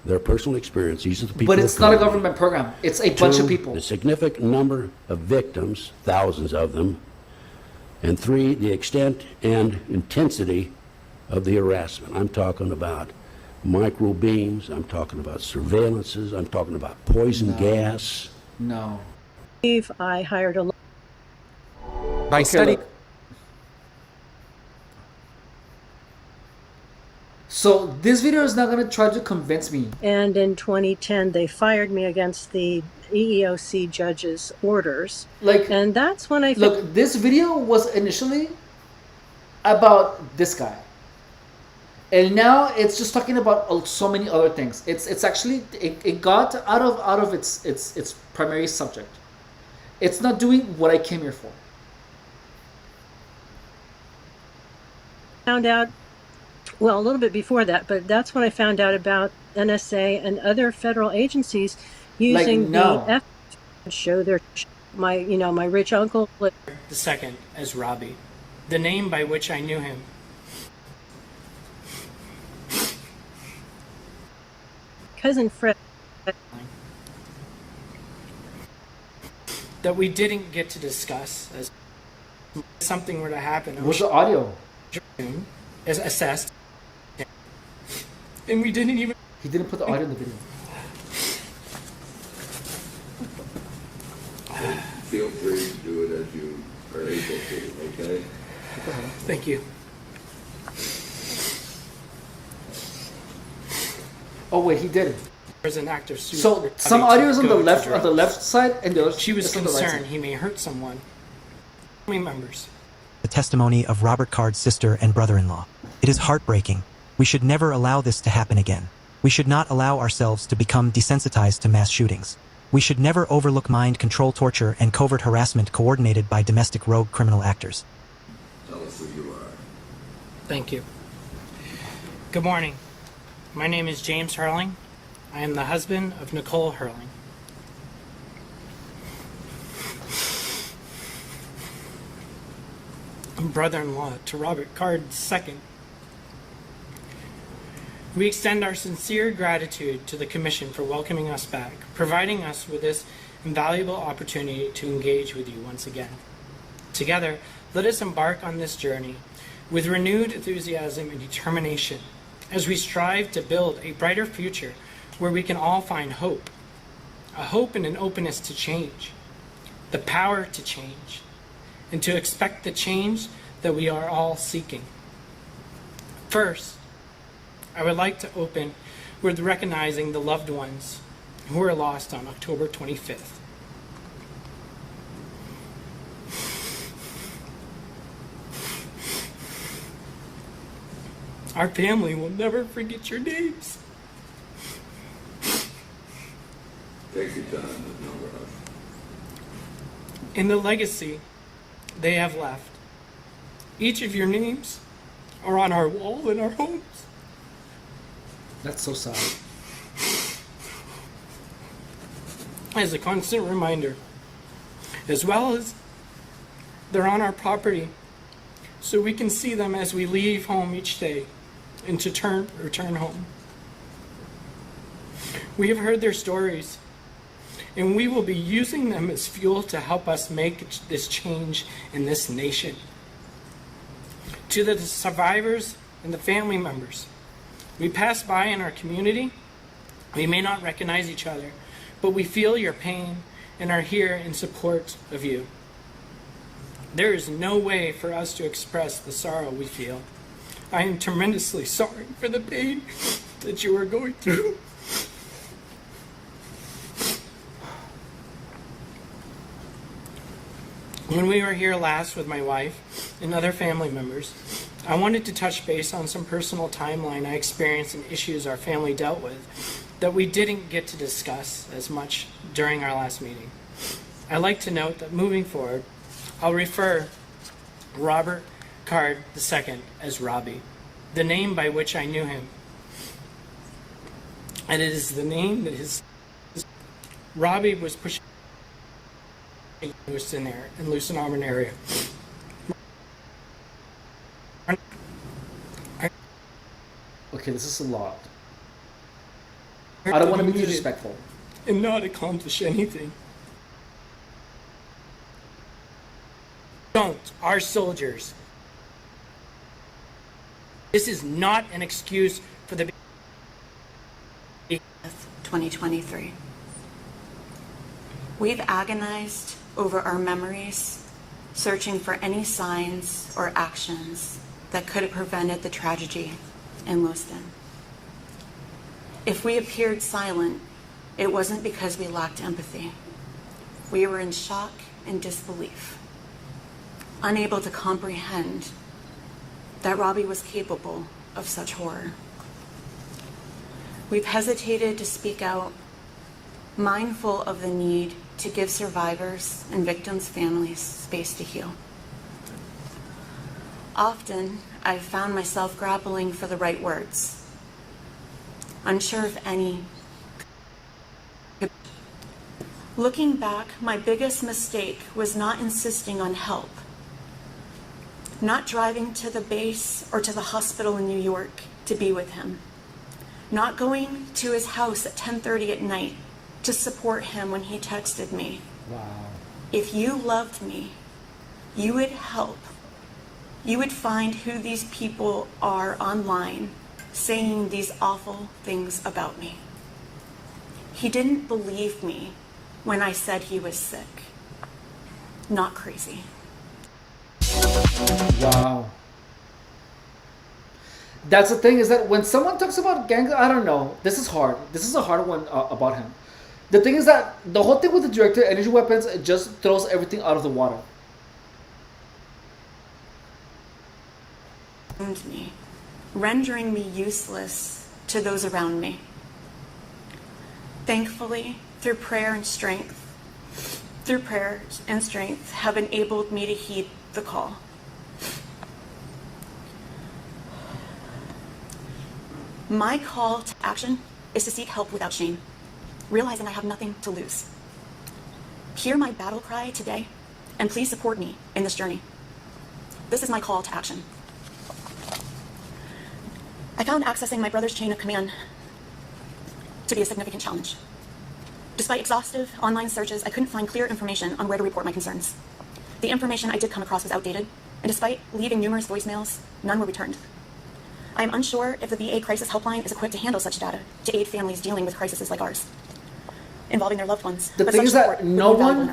their personal experience. These are the people. But it's not a government program. It's a bunch of people. The significant number of victims, thousands of them, and three, the extent and intensity of the harassment. I'm talking about micro beams, I'm talking about surveillances, I'm talking about poison gas. No. I hired a... By study. So this video is not going to try to convince me. And in 2010, they fired me against the EEOC judge's orders. And that's when I look. This video was initially about this guy, and now it's just talking about so many other things. It's actually it got out of its primary subject. It's not doing what I came here for. Found out, well, a little bit before that, but that's when I found out about NSA and other federal agencies using the F to show their my rich uncle. The second as Robbie, the name by which I knew him. Cousin Fred. That we didn't get to discuss as something were to happen. What's the audio? As assessed. And we didn't even... He didn't put the audio in the video. Feel free to do it as you are able to, okay? Thank you. Oh wait, he did it. There's an active suit. So some audio is on the left side, and the other. She was on the right concerned side. he may hurt someone. Family members. The testimony of Robert Card's sister and brother-in-law. It is heartbreaking. We should never allow this to happen again. We should not allow ourselves to become desensitized to mass shootings. We should never overlook mind control torture and covert harassment coordinated by domestic rogue criminal actors. Tell us who you are. Thank you. Good morning. My name is James Hurling. I am the husband of Nicole Hurling. I'm brother-in-law to Robert Card II. We extend our sincere gratitude to the Commission for welcoming us back, providing us with this invaluable opportunity to engage with you once again. Together, let us embark on this journey with renewed enthusiasm and determination as we strive to build a brighter future where we can all find hope, a hope and an openness to change, the power to change, and to expect the change that we are all seeking. First, I would like to open with recognizing the loved ones who were lost on October 25th. Our family will never forget your names. Take your time, there's no rush. In the legacy they have left, each of your names are on our wall in our homes. That's so sad. As a constant reminder, as well as they're on our property, so we can see them as we leave home each day and to return home. We have heard their stories, and we will be using them as fuel to help us make this change in this nation. To the survivors and the family members, we pass by in our community. We may not recognize each other, but we feel your pain and are here in support of you. There is no way for us to express the sorrow we feel. I am tremendously sorry for the pain that you are going through. When we were here last with my wife and other family members, I wanted to touch base on some personal timeline I experienced and issues our family dealt with that we didn't get to discuss as much during our last meeting. I'd like to note that moving forward, I'll refer Robert Card II as Robbie, the name by which I knew him. And it is the name that Robbie was pushing in there in Lucin Armand area. Okay, this is a lot. I don't want to be disrespectful. And not accomplish anything. Don't, our soldiers. This is not an excuse for the 2023. We've agonized over our memories, searching for any signs or actions that could have prevented the tragedy in Lewiston. If we appeared silent, it wasn't because we lacked empathy. We were in shock and disbelief, unable to comprehend that Robbie was capable of such horror. We've hesitated to speak out, mindful of the need to give survivors and victims' families space to heal. Often, I've found myself grappling for the right words, unsure if any. Looking back, my biggest mistake was not insisting on help, not driving to the base or to the hospital in New York to be with him, not going to his house at 10:30 at night to support him when he texted me. Wow. If you loved me, you would help. You would find who these people are online saying these awful things about me. He didn't believe me when I said he was sick. Not crazy. Wow. That's the thing, is that when someone talks about gang, I don't know. This is hard. This is a hard one about him. The thing is that the whole thing with the director, energy weapons, it just throws everything out of the water. Me, rendering me useless to those around me. Thankfully, through prayer and strength, have enabled me to heed the call. My call to action is to seek help without shame, realizing I have nothing to lose. Hear my battle cry today, and please support me in this journey. This is my call to action. I found accessing my brother's chain of command to be a significant challenge. Despite exhaustive online searches, I couldn't find clear information on where to report my concerns. The information I did come across was outdated, and despite leaving numerous voicemails, none were returned. I am unsure if the VA Crisis Helpline is equipped to handle such data to aid families dealing with crises like ours, involving their loved ones. The thing is that no one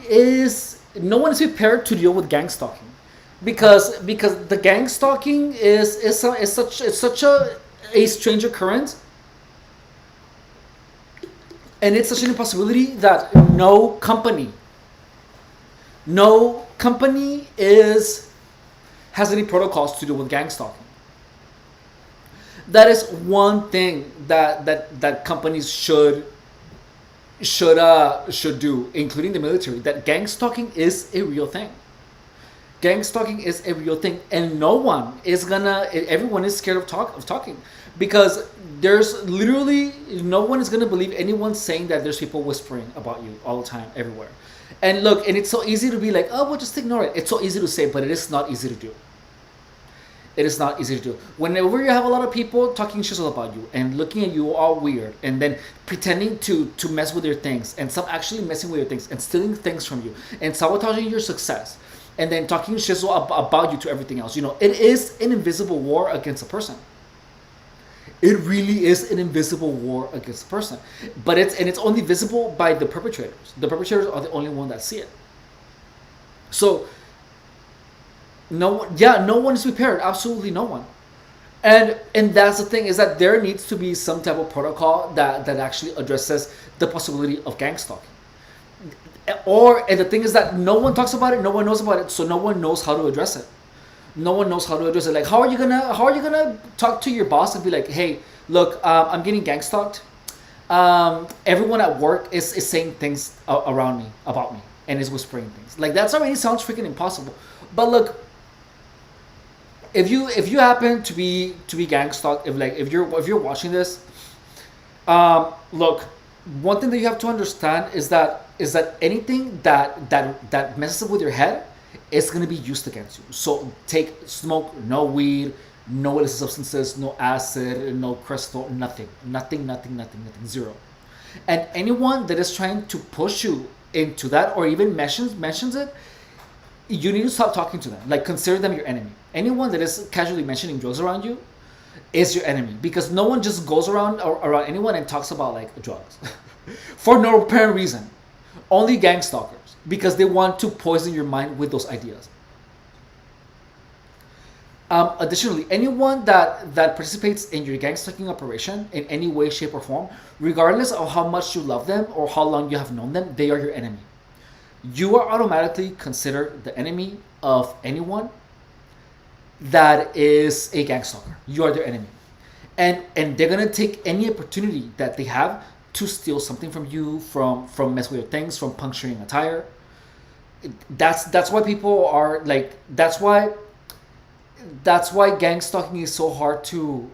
is prepared to deal with gang stalking. Because the gang stalking is such a strange occurrence, and it's such an impossibility that no company has any protocols to deal with gang stalking. That is one thing that companies should do, including the military. That gang stalking is a real thing. Gang stalking is a real thing, and everyone is scared of talking, because there's literally no one is gonna believe anyone saying that there's people whispering about you all the time, everywhere. And look, and it's so easy to be like, oh, well, just ignore it. It's so easy to say, but it is not easy to do. It is not easy to do. Whenever you have a lot of people talking shit about you and looking at you all weird, and then pretending to mess with your things, and some actually messing with your things and stealing things from you and sabotaging your success, and then talking shit about you to everything else. It is an invisible war against a person. It really is an invisible war against a person. But it's only visible by the perpetrators. The perpetrators are the only one that see it. So no one is prepared. Absolutely no one. And that's the thing, is that there needs to be some type of protocol that actually addresses the possibility of gang stalking. And the thing is that no one talks about it, no one knows about it, so no one knows how to address it. No one knows how to address it. Like, how are you gonna talk to your boss and be like, hey, look, I'm getting gang stalked. Everyone at work is saying things around me, about me, and is whispering things. Like, that's already sounds freaking impossible. But look, if you happen to be gang stalked, if you're watching this, look, one thing that you have to understand is that anything that messes up with your head is going to be used against you. So smoke no weed, no illicit substances, no acid, no crystal, nothing, zero. And anyone that is trying to push you into that, or even mentions it, you need to stop talking to them. Like, consider them your enemy. Anyone that is casually mentioning drugs around you is your enemy, because no one just goes around anyone and talks about like drugs for no apparent reason. Only gang stalkers, because they want to poison your mind with those ideas. Additionally, anyone that participates in your gang stalking operation in any way, shape, or form, regardless of how much you love them or how long you have known them, they are your enemy. You are automatically considered the enemy of anyone that is a gang stalker. You are their enemy, and they're gonna take any opportunity that they have to steal something from you, from mess with your things, from puncturing a tire. That's why people are like. That's why gang stalking is so hard to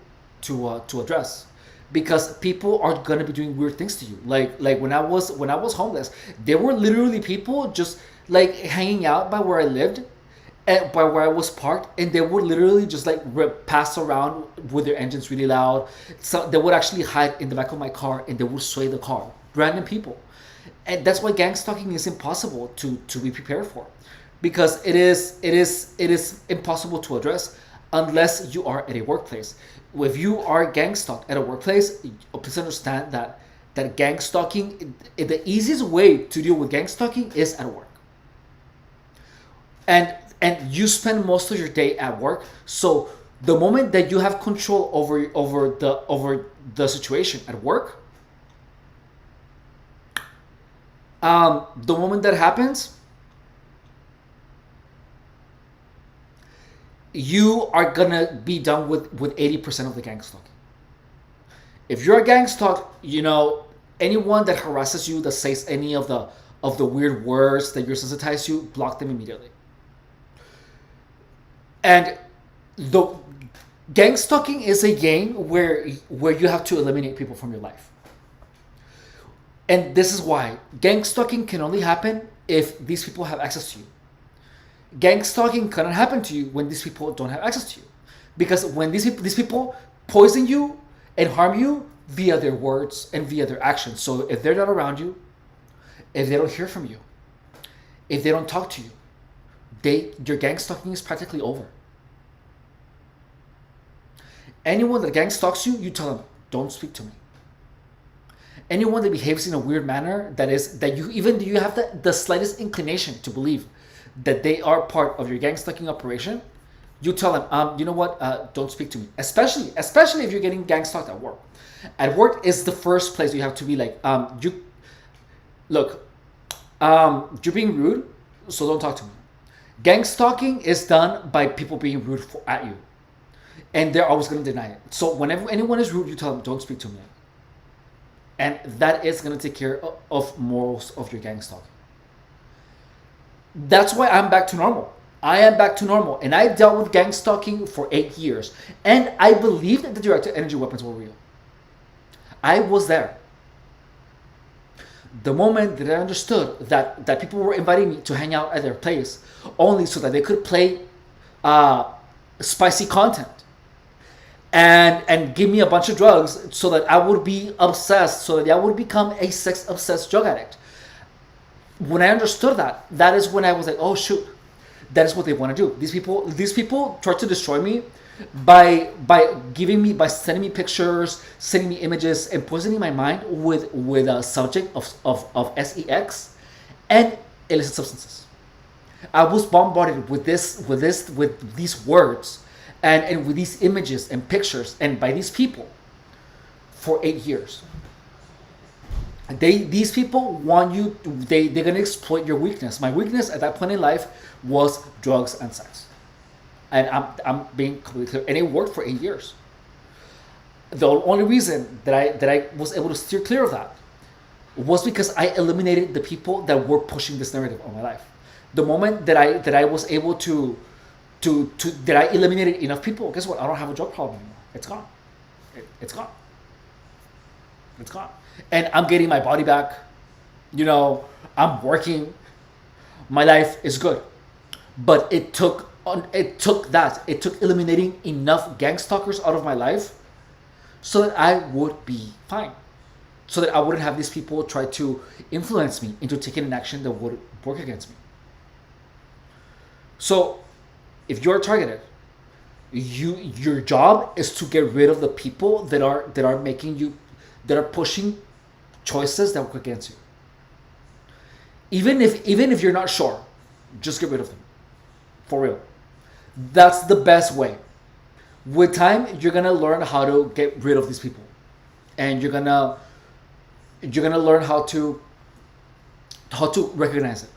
address, because people are gonna be doing weird things to you. Like when I was homeless, there were literally people just like hanging out by where I lived, and by where I was parked, and they would literally just like pass around with their engines really loud. So they would actually hide in the back of my car, and they would sway the car. Random people, and that's why gang stalking is impossible to be prepared for, because it is impossible to address unless you are at a workplace. If you are gang stalked at a workplace, please understand that gang stalking, the easiest way to deal with gang stalking is at work. And you spend most of your day at work, so the moment that you have control over the situation at work, the moment that happens, you are gonna be done with 80% of the gang stalking. If you're a gang stalk, anyone that harasses you, that says any of the weird words that you're sensitized to, block them immediately. And the gang stalking is a game where you have to eliminate people from your life. And this is why gang stalking can only happen if these people have access to you. Gang stalking cannot happen to you when these people don't have access to you, because when these people poison you and harm you via their words and via their actions. So if they're not around you, if they don't hear from you, if they don't talk to you, your gang stalking is practically over. Anyone that gang stalks you, you tell them, don't speak to me. Anyone that behaves in a weird manner, that you have the slightest inclination to believe that they are part of your gang stalking operation, you tell them, you know what, don't speak to me. Especially if you're getting gang stalked at work. At work is the first place you have to be like, you're being rude, so don't talk to me. Gang stalking is done by people being rude at you, and they're always going to deny it. So whenever anyone is rude, you tell them, don't speak to me. And that is going to take care of most of your gang stalking. That's why I'm back to normal. I am back to normal. And I dealt with gang stalking for 8 years. And I believed that the directed energy weapons were real. I was there. The moment that I understood that people were inviting me to hang out at their place only so that they could play spicy content and give me a bunch of drugs so that I would be obsessed, so that I would become a sex-obsessed drug addict. When I understood that is when I was like, oh shoot, that is what they want to do. These people try to destroy me by sending me pictures, sending me images, and poisoning my mind with a subject of sex and illicit substances. I was bombarded with these words and with these images and pictures and by these people for 8 years. These people want you. They're gonna exploit your weakness. My weakness at that point in life was drugs and sex, and I'm being completely clear. And it worked for 8 years. The only reason that I was able to steer clear of that was because I eliminated the people that were pushing this narrative on my life. The moment that I was able to that I eliminated enough people, guess what? I don't have a drug problem anymore. It's gone. It's gone. It's gone. And I'm getting my body back. I'm working. My life is good. But it took eliminating enough gang stalkers out of my life so that I would be fine. So that I wouldn't have these people try to influence me into taking an action that would work against me. So if you're targeted, your job is to get rid of the people that are making you, that are pushing choices that work against you. Even if you're not sure, just get rid of them. For real. That's the best way. With time, you're gonna learn how to get rid of these people, and you're gonna learn how to recognize it.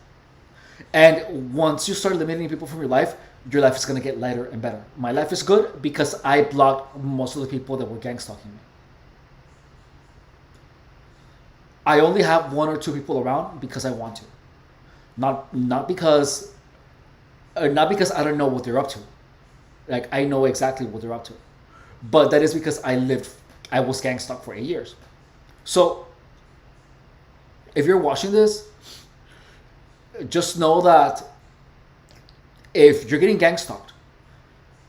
And once you start eliminating people from your life is gonna get lighter and better. My life is good because I blocked most of the people that were gang stalking me. I only have 1 or 2 people around because I want to, not because I don't know what they're up to. Like, I know exactly what they're up to, but that is because I was gang stalked for 8 years. So if you're watching this, just know that if you're getting gang stalked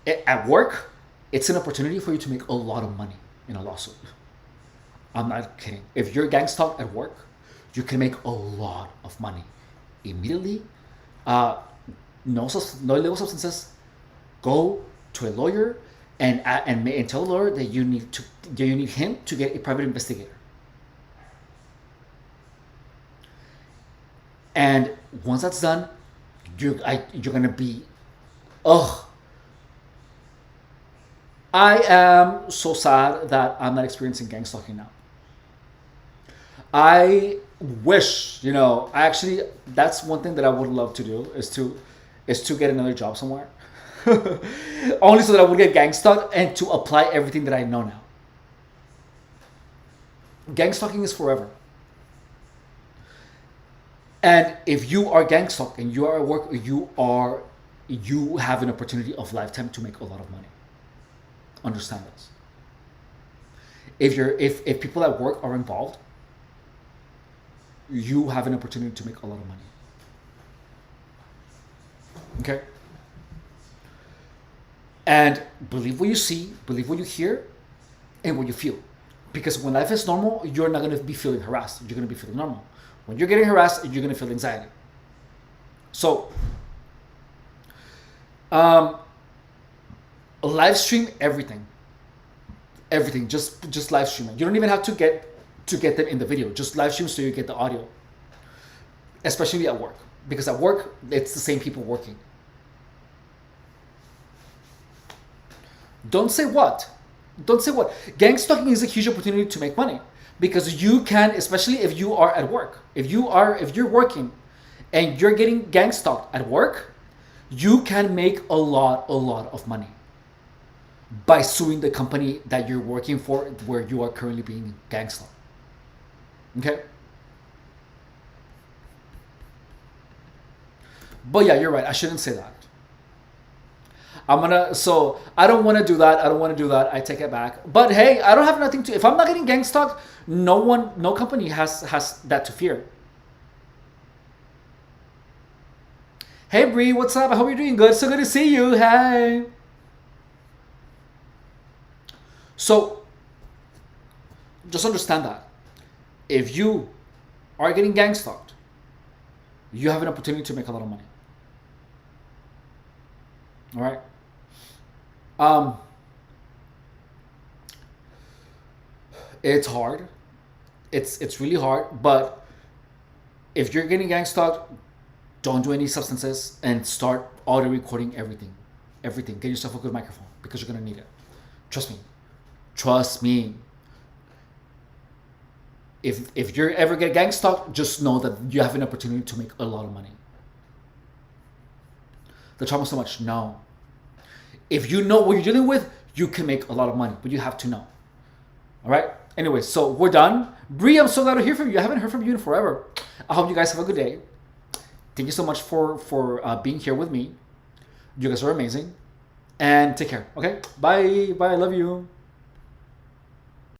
at work, it's an opportunity for you to make a lot of money in a lawsuit. I'm not kidding. If you're gang stalked at work, you can make a lot of money immediately. No illegal substances. Go to a lawyer and tell the lawyer that you need him to get a private investigator. And once that's done, you're gonna be, I am so sad that I'm not experiencing gang stalking now. I wish, that's one thing that I would love to do is to get another job somewhere. Only so that I would get gang stalked and to apply everything that I know now. Gang stalking is forever. And if you are gang stalked and you are at work, you have an opportunity of lifetime to make a lot of money. Understand this. If people at work are involved, you have an opportunity to make a lot of money. Okay? And believe what you see, believe what you hear, and what you feel. Because when life is normal, you're not going to be feeling harassed. You're going to be feeling normal. When you're getting harassed, you're going to feel anxiety. So, live stream everything. Everything. Just live stream it. You don't even have to get them in the video. Just live stream so you get the audio. Especially at work. Because at work, it's the same people working. Don't say what. Gang stalking is a huge opportunity to make money. Because you can, especially if you are at work. If you're working and you're getting gang stalked at work, you can make a lot of money by suing the company that you're working for where you are currently being gang stalked. Okay? But yeah, you're right. I shouldn't say that. I don't want to do that. I take it back. But hey, I don't have nothing to, if I'm not getting gang stalked, no company has that to fear. Hey Bree, what's up? I hope you're doing good. So good to see you. Hey. So, just understand that. If you are getting gang stalked, you have an opportunity to make a lot of money. All right? It's hard. It's really hard, but if you're getting gang stalked, don't do any substances and start audio recording everything. Everything. Get yourself a good microphone because you're going to need it. Trust me. If you ever get gang stalked, just know that you have an opportunity to make a lot of money. The trauma so much? No. If you know what you're dealing with, you can make a lot of money, but you have to know. All right? Anyway, so we're done. Bree, I'm so glad to hear from you. I haven't heard from you in forever. I hope you guys have a good day. Thank you so much for being here with me. You guys are amazing. And take care, okay? Bye. Bye. I love you.